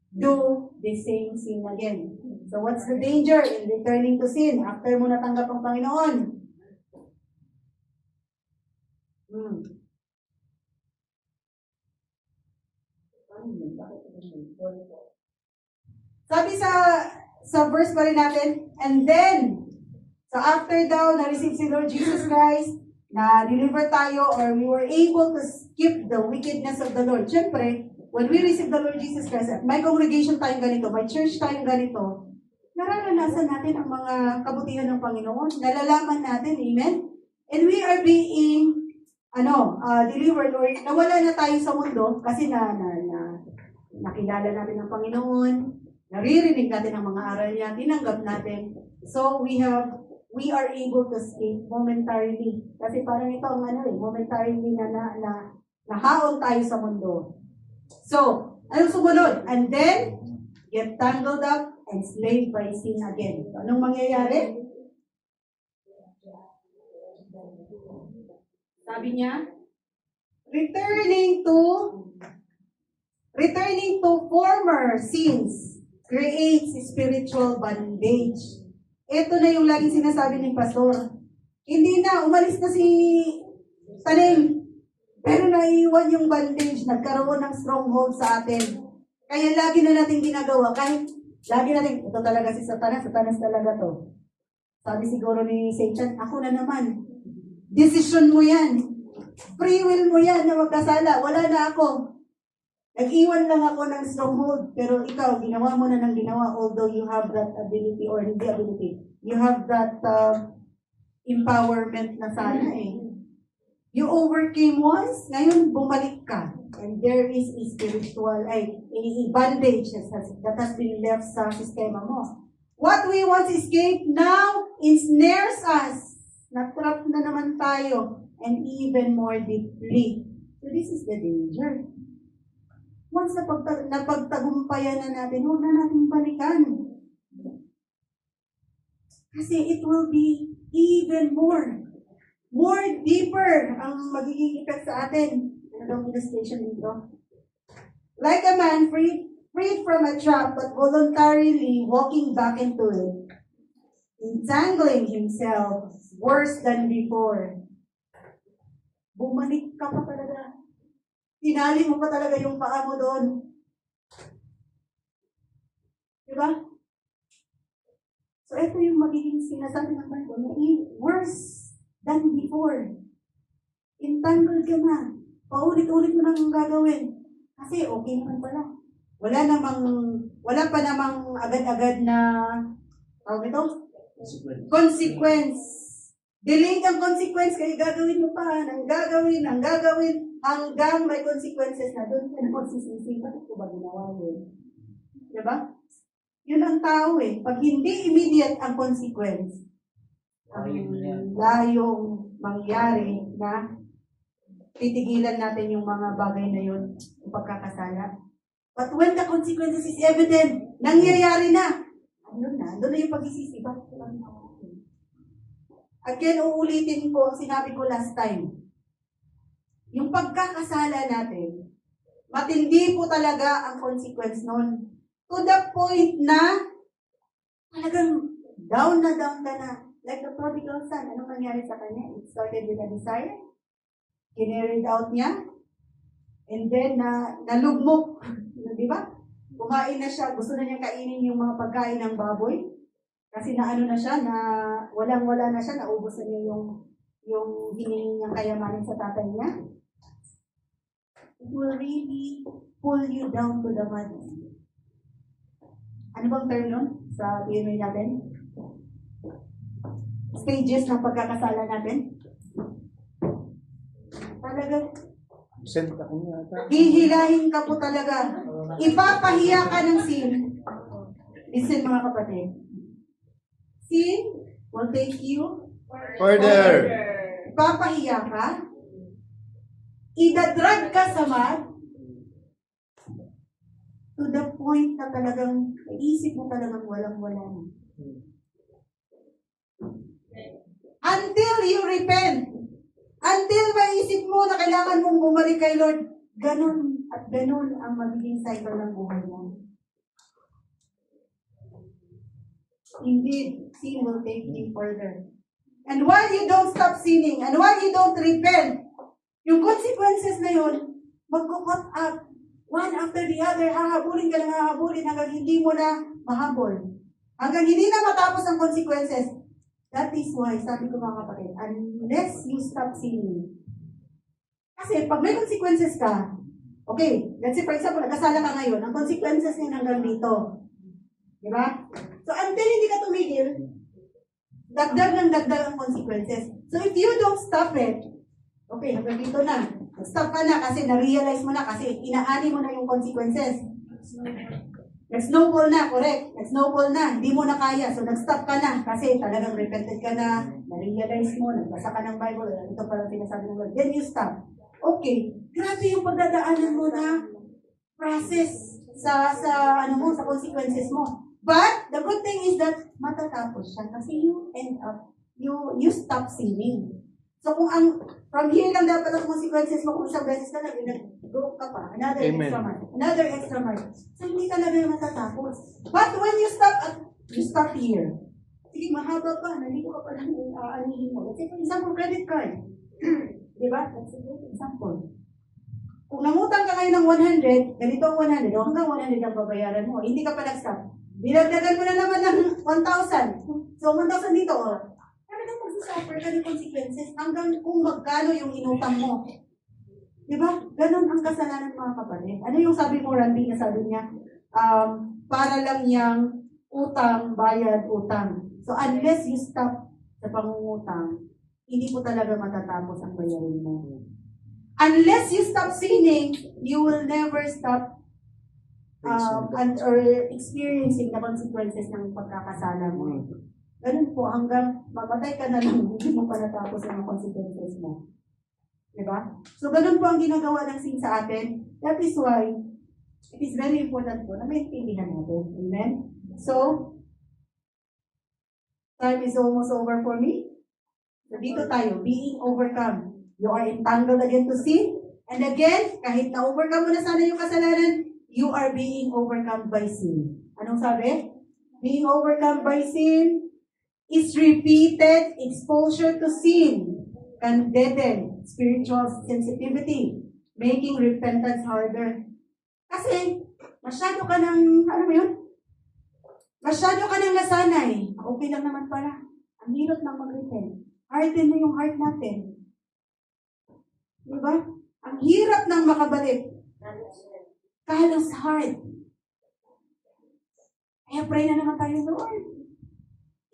do the same sin again. So, what's the danger in returning to sin after mo natanggap ang Panginoon? Sabi sa verse pa rin natin, and then, so after daw na-receive si Lord Jesus Christ, na-deliver tayo, or we were able to skip the wickedness of the Lord. Siyempre, when we receive the Lord Jesus Christ, at may congregation tayong ganito, may church tayong ganito, nararanasan natin ang mga kabutihan ng Panginoon. Nalalaman natin, amen? And we are being, delivered, or nawala na tayo sa mundo, kasi nakilala natin ang Panginoon, naririnig natin ang mga aral niya, tinanggap natin. So, we are able to escape momentarily. Kasi parang ito ang momentarily na nahaon tayo sa mundo. So, anong sumunod? And then, get tangled up and enslaved by sin again. So, anong mangyayari? Sabi niya, returning to former sins creates spiritual bondage. Ito na yung laging sinasabi ng pastor. Hindi na, umalis na si Tanim. Pero naiiwan yung bandage, nagkaroon ng stronghold sa atin. Kaya lagi na natin ginagawa, kahit Lagi natin, ito talaga si Satanas talaga to. Sabi siguro ni Satan, ako na naman. Decision mo yan. Free will mo yan na magkasala. Wala na ako. Nag-iwan lang ako ng stronghold. Pero ikaw, ginawa mo na ng ginawa although you have that ability or hindi ability. You have that empowerment na sana eh. You overcame once, ngayon bumalik ka. And there is a spiritual, a bondage that has been left sa sistema mo. What we once escaped now ensnares us. Natrap na naman tayo. And even more deeply. So this is the danger. Once napagtagumpayan na natin, huwag na natin balikan. Kasi it will be even more deeper ang magiging effect sa atin. Ano daw illustration dito? Like a man freed from a trap but voluntarily walking back into it, entangling himself worse than before. Bumalik ka pa talaga. Tinali mo pa talaga yung paa mo doon. Diba? So, ito yung magiging sinasabi ng Bible na worse than before. Entangled ka na. Paulit-ulit mo nang gagawin. Kasi okay naman pala. Wala pa namang agad-agad na, tawag ito? Consequence. Delayed ang consequence, kaya gagawin mo pa, nang gagawin, hanggang may consequences na doon ka na magsisisi. Bakit ko ba ginawa yun? Diba? Yun ang tao eh. Pag hindi immediate ang consequence, ang layong mangyari na titigilan natin yung mga bagay na yun, yung pagkakasala. But when the consequences is evident, nangyayari na. Ayun na, doon na yung pagsisisi. Bakit ko ba ginawa yun? Again, uulitin ko, sinabi ko last time. Yung pagkakasala natin, matindi po talaga ang consequence nun. To the point na talagang down ka na. Like the prodigal son, anong nangyari sa kanya? It started with a desire. Carried out niya. And then, nalugmok. Di ba? Kumain na siya. Gusto na niya kainin yung mga pagkain ng baboy. Kasi naano na siya, na walang-wala na siya, naubos na niya yung hiningi niyang kayamanan sa tatay niya. It will really pull you down to the mud. Ano bang term nun sa PMA natin? Stages ng pagkakasala natin? Talaga, hihilahin ka po talaga. Ipapahiya ka ng sin. Listen mga kapatid. Sin will take you Further. Ipapahiya ka. Idadrag ka sa mud. To the point na talagang naisip mo talagang walang-wala na. Until you repent. Until maisip mo na kailangan mong bumalik kay Lord. Ganun at ganun ang magiging cycle ng buhay mo. Indeed, sin will take you further. And while you don't stop sinning, and while you don't repent, yung consequences na yun, magkukot up. One after the other, hahabulin ka ng hahabulin hanggang hindi mo na mahabol. Hanggang hindi na matapos ang consequences. That is why, sabi ko mga kapatid, unless you stop sinning. Kasi pag may consequences ka, okay, let's say for example, nagkasala ka ngayon, ang consequences niya hanggang dito. Diba? So until hindi ka tumigil, dagdag ang consequences. So if you don't stop it, okay, hanggang dito na. Stop ka na kasi na-realize mo na kasi inaani mo na yung consequences. Nag-snowball na, correct. Nag-snowball na, hindi mo na kaya. So nag-stop ka na kasi talagang repented ka na, na-realize mo, nagbasa ka ng Bible, ito pala sinasabi ng Lord. Then you stop. Okay, grabe yung pagdadaanan mo na process sa consequences mo. But the good thing is that matatapos siya kasi you end up, you stop sinning. So kung from here lang dapat ang consequences mo kung isang beses ka na, go ka pa, another extra mile. So hindi talaga yung matatapos. But when you stop here. Sige, mahaba pa, nandito ka pa lang aanihin mo. Let's say for example, credit card. Diba? That's a great example. Kung nangutang ka ngayon ng 100, ganito ang 100, o hanggang 100 ang babayaran mo, hindi ka pa nag-stop. Dinagdagan mo na naman ng 1,000. So, 1,000 dito, oh. Talagang magsasuffer ka ng consequences hanggang kung magkano yung inutang mo. Di ba? Ganon ang kasalanan mga kapatid. Ano yung sabi mo, Randy, na sabi niya, para lang yung utang, bayad, utang. So, unless you stop sa pangungutang, hindi mo talaga matatapos ang bayarin mo. Unless you stop sinning, you will never stop or experiencing the consequences ng pagkakasala mo. Ganun po, hanggang mamatay ka na lang, hindi mo pa natapos ang consequences mo. Diba? So, ganun po ang ginagawa ng sin sa atin. That is why, it is very important po na maintindihan natin. Amen? So, time is almost over for me. So, dito tayo, being overcome. You are entangled again to sin. And again, kahit na-overcome mo na sana yung kasalanan, you are being overcome by sin. Anong sabi? Being overcome by sin is repeated exposure to sin can deaden spiritual sensitivity, making repentance harder. Kasi, masyado ka ng, ano mo yun? Masyado ka ng nasanay. Okay lang naman pala. Ang hirap ng mag-repent. Harden mo yung heart natin. Diba? Ang hirap ng makabalik. Kalos heart. Kaya pray na naman tayo, Lord.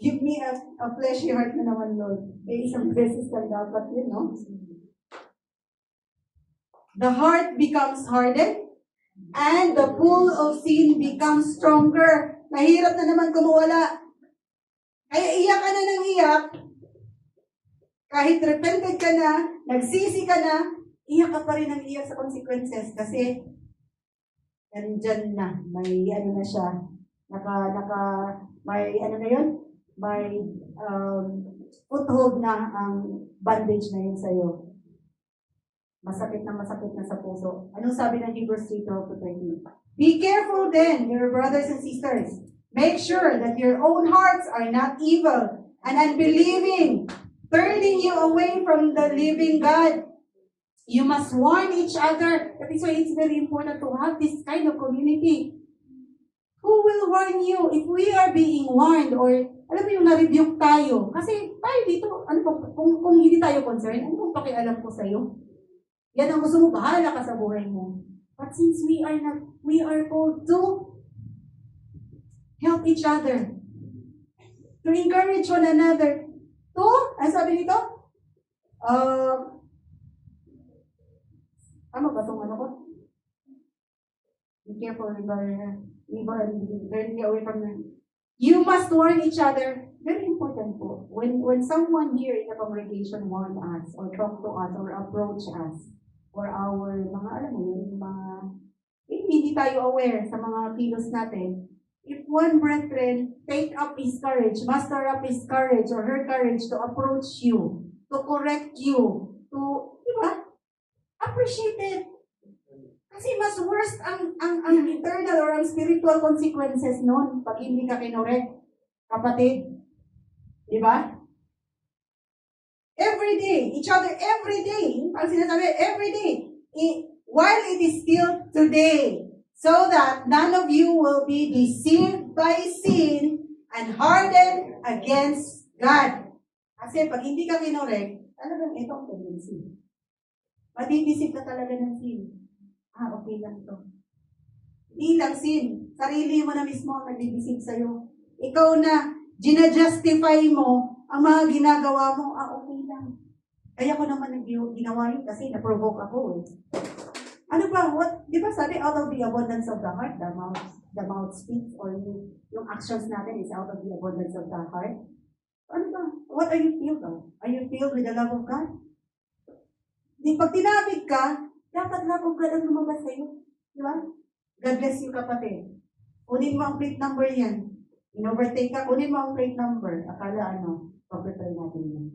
Give me a fleshy heart na naman, Lord. Eh, isang beses lang dapat yun, no? The heart becomes hardened and the pull of sin becomes stronger. Mahirap na naman kumawala. Kaya iyak ka na ng iyak. Kahit repented ka na, nagsisi ka na, iyak ka pa rin ng iyak sa consequences kasi nandyan na. May ano na siya. May ano na yun? May foothold na ang bandage na yun sa'yo. Masakit na sa puso. Anong sabi ng Hebrews 3:12-20? Be careful then, dear brothers and sisters. Make sure that your own hearts are not evil and unbelieving, turning you away from the living God. You must warn each other. That is why it's very important to have this kind of community. Who will warn you if we are being warned or alam mo yung na-rebuke tayo? Kasi tayo dito, ano po, kung hindi tayo concerned, ano pong pakialam ko sa'yo? Yan ang gusto mo, bahala ka sa buhay mo. But since we are not, we are called to help each other. To encourage one another. To, ano sabi nito? Ano ba itong ano ko? Be careful, very away from them. You must warn each other. Very important po. When someone here in the congregation warn us, or talk to us, or approach us, or our mga, alam mo yun, mga, hindi tayo aware sa mga kilos natin. If one brethren take up his courage, muster up his courage or her courage to approach you, to correct you, to, di ba? Appreciate it. Kasi mas worst ang internal or ang spiritual consequences noon pag hindi ka kinorek, kapatid. Di ba? Every day, each other every day. Ang sinasabi, every day. While it is still today, so that none of you will be deceived by sin and hardened against God. Kasi pag hindi ka kinorek, talagang ito ang tendency. Madidisip ka talaga ng sin. Okay lang to. Hindi lang sin. Sarili mo na mismo ang nagdidisip sa'yo. Ikaw na, ginajustify mo ang mga ginagawa mo. Okay lang. Kaya ko naman ginawa yun kasi na-provoke ako eh. Ano ba? Di ba sabi, out of the abundance of the heart, the mouth speaks, or yung actions natin is out of the abundance of the heart. Ano ba? What are you filled of? Are you filled with the love of God? Di pag tinapig ka, dapat love of God ang lumabas sa'yo. Di ba? God bless you, kapatid. Kunin mo ang plate number yan. In-overtake ka, kunin mo ang plate number. Akala pag-prepare natin yan.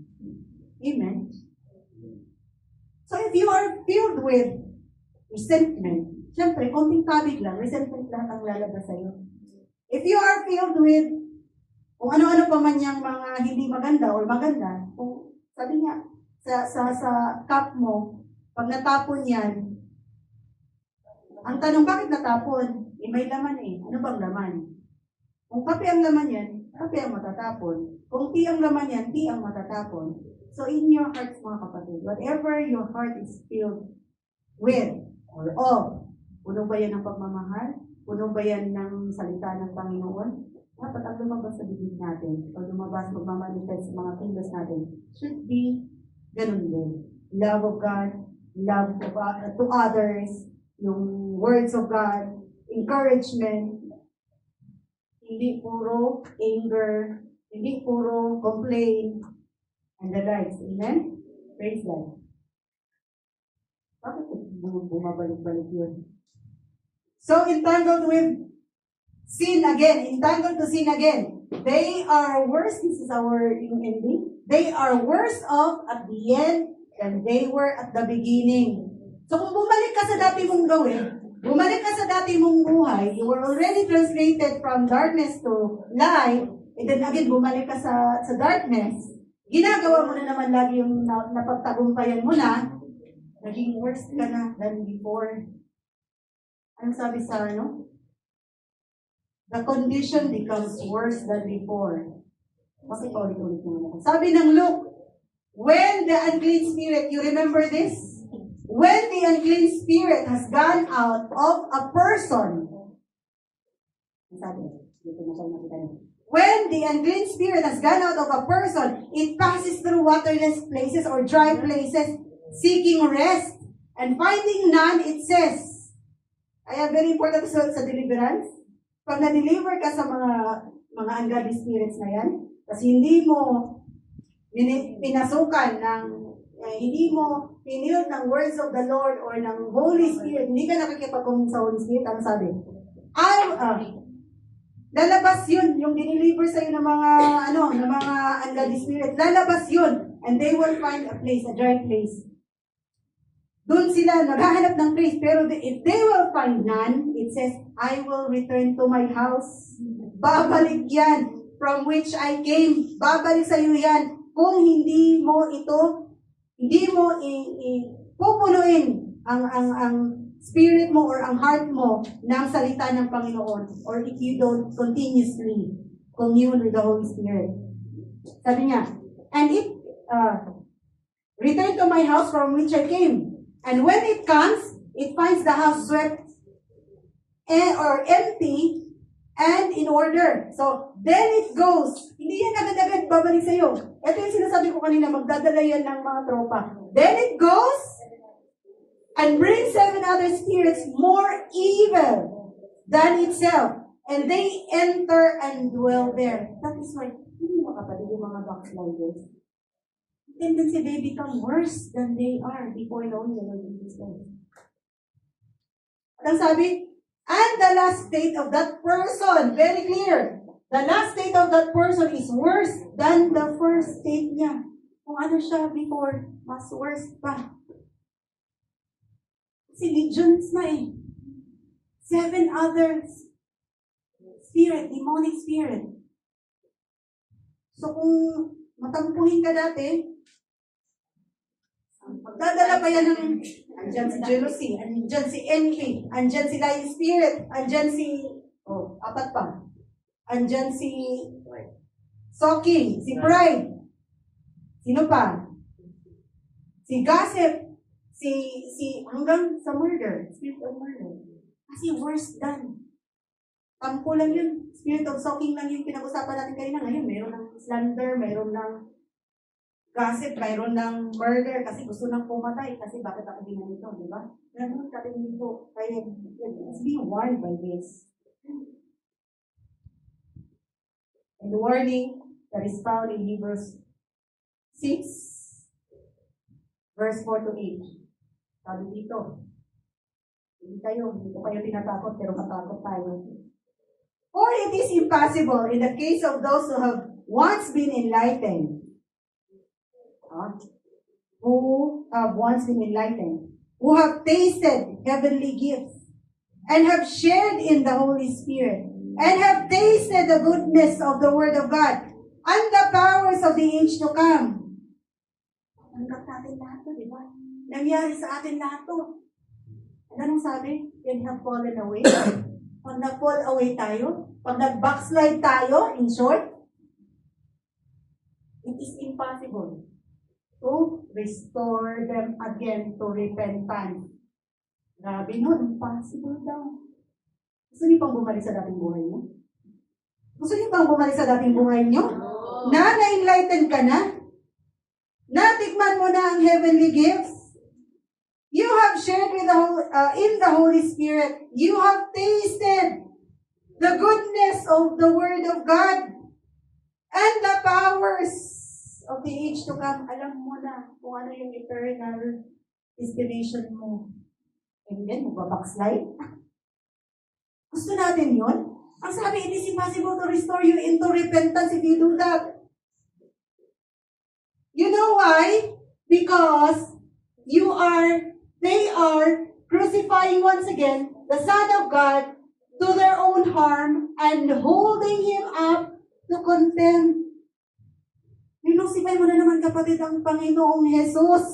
Amen? So if you are filled with resentment, syempre, konting tabig lang, resentment lang ang lalabas sa'yo. If you are filled with kung ano-ano pa man yung mga hindi maganda or maganda, kung sabi niya, sa cup mo, pag natapon yan, ang tanong, bakit natapon? May laman eh. Ano bang laman? Kung kape ang laman yan, kape ang matatapon. Kung tea ang laman yan, tea ang matatapon. So in your hearts, mga kapatid, whatever your heart is filled with or of, puno ba yan ng pagmamahal? Puno ba yan ng salita ng Panginoon? Dapat ang lumabas sa bibig natin, o lumabas, magmamanifest sa mga kilos natin, should be ganun din. Love of God, love to others, yung words of God, encouragement, hindi puro anger, hindi puro complain, and the likes. Amen? Praise God. Bakit bumabalik-balik yun? So, entangled with sin again. Entangled to sin again. They are worse. This is our ending. They are worse off at the end than they were at the beginning. So, kung bumalik ka sa dati mong gawin, bumalik ka sa dati mong buhay, you were already translated from darkness to light, and then again, bumalik ka sa darkness, ginagawa mo na naman lagi yung napagtagumpayan mo na, naging worse ka na than before. Anong sabi sa ano? The condition becomes worse than before. Bakit ulit-ulit naman ako? Sabi ng Luke, when the unclean spirit, you remember this? When the unclean spirit has gone out of a person, sabi, dito na tayo nakita niyo. When the unclean spirit has gone out of a person, it passes through waterless places or dry places, seeking rest, and finding none, it says. Kaya very important sa deliverance. Pag na-deliver ka sa mga ungodly spirits na yan, kasi hindi mo pinasukan ng, hindi mo pinilot ng words of the Lord or ng Holy Spirit, hindi ka nakikipag-commune sa Holy Spirit, ano sabi? Lalabas yun, yung diniliver sa'yo ng mga, ng mga ungodly spirit, lalabas yun, and they will find a place, a dry place. Doon sila naghahanap ng place, pero if they will find none, it says, I will return to my house. Babalik yan from which I came. Babalik sa iyo yan. Kung hindi mo ito, hindi mo pupunuin ang spirit mo or ang heart mo ng salita ng Panginoon, or if you don't continuously commune with the Holy Spirit. Sabi niya, and it return to my house from which I came. And when it comes, it finds the house swept or empty and in order. So, then it goes. Hindi yan agad-agad babalik sa iyo. Ito yung sinasabi ko kanina, magdadala yan ng mga tropa. Then it goes and brings 7 other spirits more evil than itself. And they enter and dwell there. That is why, hindi mo kapatid yung mga backsliders. Tendency they become worse than they are before knowing the Lord Jesus Christ. At ang sabi, and the last state of that person, very clear, the last state of that person is worse than the first state niya. Kung ano siya before, mas worse pa. Kasi legions na eh. 7 others. Spirit, demonic spirit. So kung matampuhin ka dati, magdadala pa yan ng, andyan si jealousy, andyan si envy, andyan si lying spirit, andyan si, apat pa, andyan si sulking, si pride, sino pa? Si gossip, si hanggang sa murder, spirit of murder. Kasi worse than. Tampo lang yun. Spirit of sulking lang yung pinag-usapan natin kanina. Ngayon, mayroon ng slander, mayroon ng gossip, mayroon ng murder kasi gusto nang pumatay kasi bakit ako ginanito, di ba? Ganun kating dito. Kaya, let's be warned by this. And the warning that is found in Hebrews 6, verse 4 to 8. Sabi dito, hindi ko kayo tinatakot, pero matakot tayo. For it is impossible in the case of those who have once been enlightened, who have tasted heavenly gifts, and have shared in the Holy Spirit, and have tasted the goodness of the Word of God, and the powers of the age to come. Tanggap natin lahat to, di ba? Nangyari sa atin lahat to. Anong sabi? Can have fallen away. Pag na-fall away tayo, Pag nag-backslide tayo, in short, it is impossible to restore them again to repentance. Grabe nun, impossible daw. Gusto niyo pang bumalik sa dating buhay niyo? Gusto niyo pang bumalik sa dating buhay niyo? Na-enlighten ka na? Natikman mo na ang heavenly gifts? You have shared with in the Holy Spirit. You have tasted the goodness of the Word of God and the powers of the age to come. Alam mo na kung ano yung eternal destination mo. And then, magbabackslide. Gusto natin yun? Ang sabi, it is impossible to restore you into repentance if you do that. You know why? Because they are crucifying once again the Son of God to their own harm and holding Him up to contempt. Minusipay mo na naman kapatid ang Panginoong Jesus.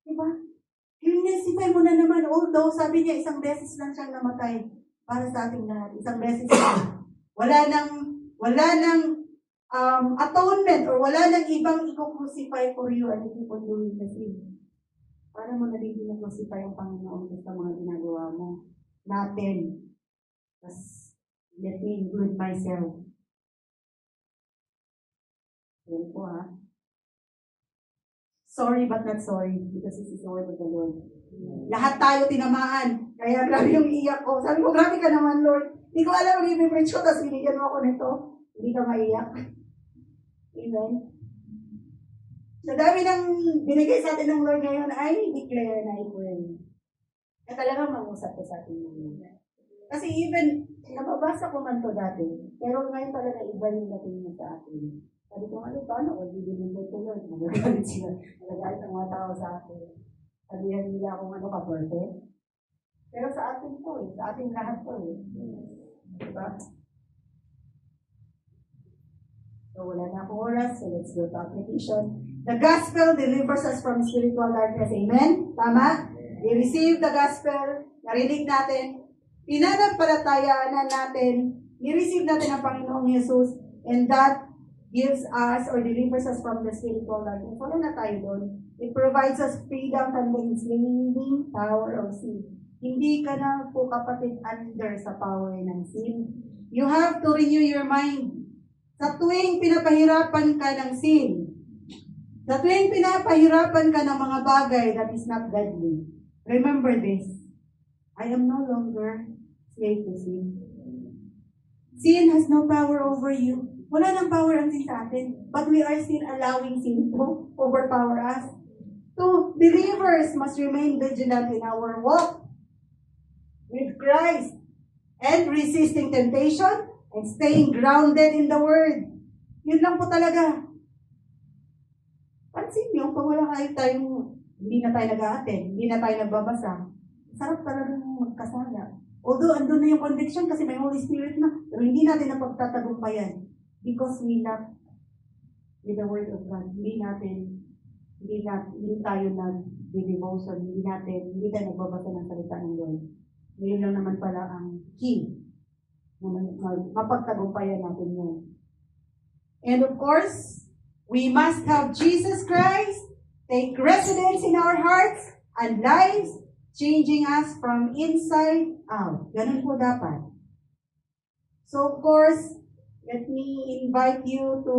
Diba? Minusipay mo na naman, although sabi niya isang beses lang siyang namatay para sa ating lahat. Isang beses lang. Wala nang atonement or wala nang ibang i-crucify for you and keep on doing the sin. Para mo naging i-crucify ang Panginoon sa mga ginagawa mo. Natin. Tapos, let me include myself. Yan po ha. Sorry but not sorry because this is the word of the Lord. Lahat tayo tinamaan. Kaya grabe yung iyak ko. Sabi ko, grabe ka naman Lord. Hindi ko alam ang i-preach ko tapos binigyan mo ako nito. Hindi ka maiyak. Amen. Sa dami ng binigay sa atin ng Lord ngayon ay declare na i-pray. At talagang mangusap ko sa atin ngayon. Kasi even, nababasa ko man to dati, pero ngayon talaga iba yung dating niya sa atin. Sabi ko, ano paano? O, bibigyan ko Lord. Magagalit sila. Magagalit ang mga tao sa atin. Sabihan nila kung ano ka, perfect. Pero sa atin to eh. Sa atin lahat to eh. Diba? So, wala na akong oras. So, let's go to application. The gospel delivers us from spiritual darkness. Amen? Tama? We receive the gospel. Narinig natin. Pinanampalatayaan natin. Ni-receive natin ang Panginoong Jesus. And that gives us or delivers us from the spiritual darkness. Wala na tayo doon. It provides us freedom from the enslaving power of sin. Hindi ka na po kapatid under sa power ng sin. You have to renew your mind. Sa tuwing pinapahirapan ka ng sin, sa tuwing pinapahirapan ka ng mga bagay that is not godly, remember this, I am no longer slave to sin. Sin has no power over you. Wala nang power ang sin sa atin, but we are still allowing sin to overpower us. So, believers must remain vigilant in our walk with Christ and resisting temptation and staying grounded in the Word. Yun lang po talaga. Pansin nyo, pag wala tayong, hindi na tayo nag-a-attend, hindi na tayo nagbabasa, sarap talagang magkasala. Although, andun na yung conviction kasi may Holy Spirit na, pero hindi natin napagtatagumpayan. Because we lack with the Word of God. Hindi tayo nag-devotion, hindi tayo nagbabasa ng salita ng Lord. Ngayon lang naman pala ang key na mapagtagumpayan natin yun. And of course, we must have Jesus Christ take residence in our hearts and lives, changing us from inside out. Ganun po dapat. So of course, let me invite you to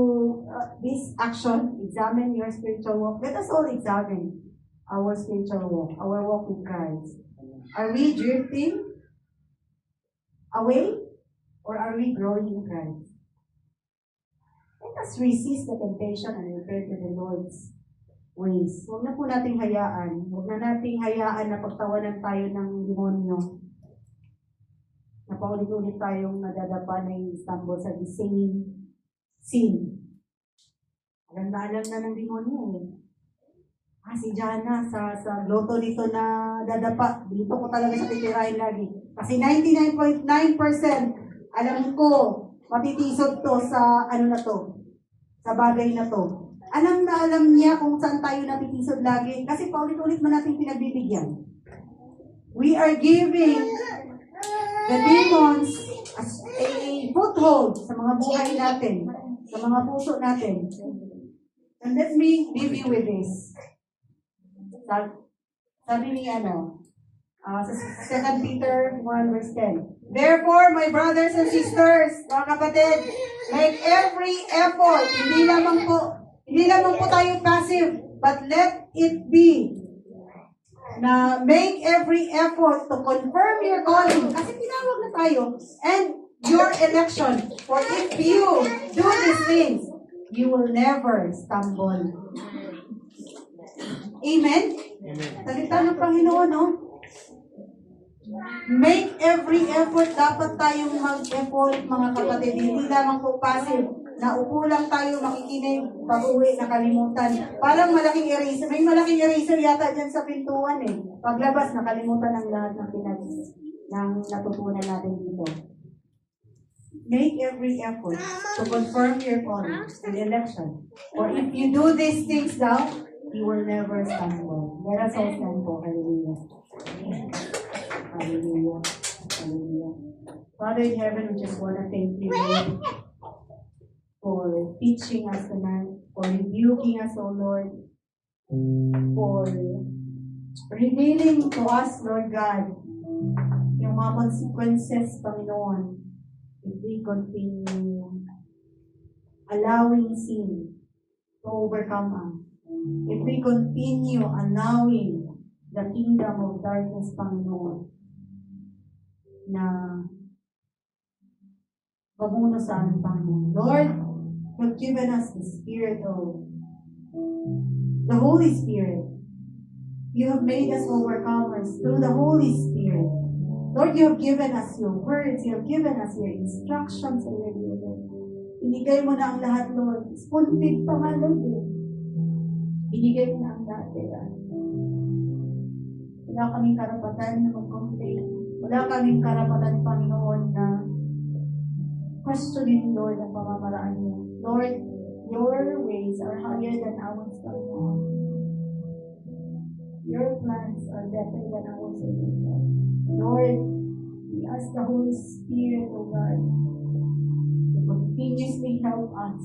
this action. Examine your spiritual walk. Let us all examine our spiritual walk, our walk with Christ. Are we drifting away or are we growing in Christ? Let us resist the temptation and return to the Lord's ways. Huwag na po nating hayaan. Huwag na nating hayaan na pagtawanan tayo ng demonyo. Na paulit-ulit tayong nadadapa na yung stumble sa the same sin. Alam na ng demonyo eh. Si Jana sa loto dito na dadapa, dito ko talaga siya titirahin lagi. Kasi 99.9% alam ko, matitisod to sa ano na to, sa bagay na to. Alam na alam niya kung saan tayo natitisod lagi kasi paulit-ulit man natin pinagbibigyan. We are giving the demons as a foothold sa mga buhay natin, sa mga puso natin. And let me leave you with this. Sabi ni sa 2 Peter 1 verse 10. Therefore, my brothers and sisters, mga kapatid, make every effort. Hindi lamang po tayo passive, but let it be na make every effort to confirm your calling. Kasi tinawag na tayo. And your election. For if you do these things, you will never stumble. Amen? Salita ng Panginoon, no? Make every effort. Dapat tayong mag-effort, mga kapatid. Hindi lamang po passive. Naupo lang tayo, makikinig, pag-uwi, nakalimutan. Parang malaking eraser. May malaking eraser yata dyan sa pintuan eh. Paglabas, nakalimutan ang lahat ng natutunan natin dito. Make every effort to confirm your calling in election. For if you do these things now, you will never stumble. Let us all stand po. Hallelujah. Hallelujah. Hallelujah. Father in heaven, we just want to thank you, Lord, for teaching us tonight, for rebuking us, O Lord, for revealing to us, Lord God, yung mga consequences, Panginoon, if we continue allowing sin to overcome us. If we continue allowing the kingdom of darkness, Panginoon, na pamuno sa amin, Panginoon. Lord, you've given us the Spirit of the Holy Spirit. You have made us overcomers through the Holy Spirit. Lord, you have given us your words. You have given us your instructions already, Lord. Binigay mo na ang lahat, Lord. Spoon-feed pa nga, Lord. Binigay mo na ang lahat, Lord. Wala kaming karapatan na mag-complain. Wala kaming karapatan, Panginoon, na questioning, Lord, ang pamamaraan mo. Lord, your ways are higher than ours, Panginoon. Your plans are better than ours, Lord. Lord, we ask the Holy Spirit, O God, to continuously help us,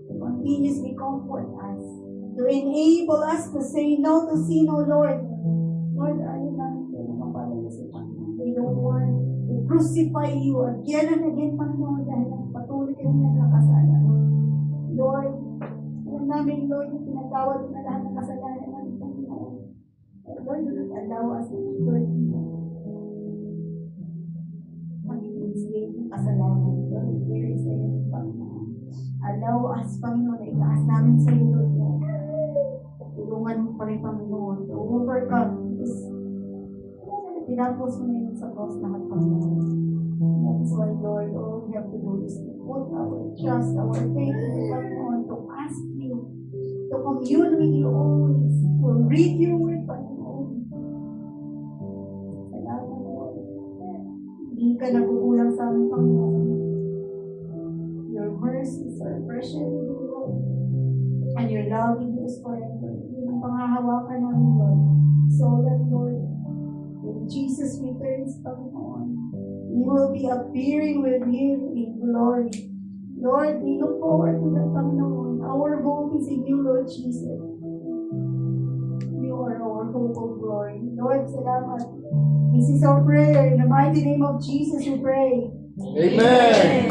to continuously comfort us, to enable us to say no to sin, O Lord. Lord, ayaw namin kayo na mapalayo sa Panginoon. They don't want to crucify you again and again, Panginoon, dahil patuloy kayong nagkakasala. Lord, alam namin, Lord, yung pinatawad mo na lahat ng kasalanan namin, Panginoon. Lord, do not allow us to hurt you. Mag-i-enslave ng kasalanan. Lord, if there is anything, Panginoon, allow us, Panginoon, na itaas namin sa iyo, Lord. Tulungan mo pa rin, Panginoon, to overcome this. Pinapos mo na yun sa cross lahat, Panginoon. That is why, Lord, all we have to do is to put our trust, our faith in you, Panginoon, to ask you, to commune with you always, to read your word, Panginoon. Salamat, Lord. Hindi ka nagugulang sa amin, Panginoon. Your mercies are precious, Lord. And your love endures forever. Yun ang pangahawakan namin, Lord. So that, Lord, when Jesus returns, Panginoon, we will be appearing with you in glory. Lord, we look forward to that, Panginoon. Our hope is in you, Lord Jesus. You are our hope of glory. Lord, salamat. This is our prayer. In the mighty name of Jesus, we pray. Amen.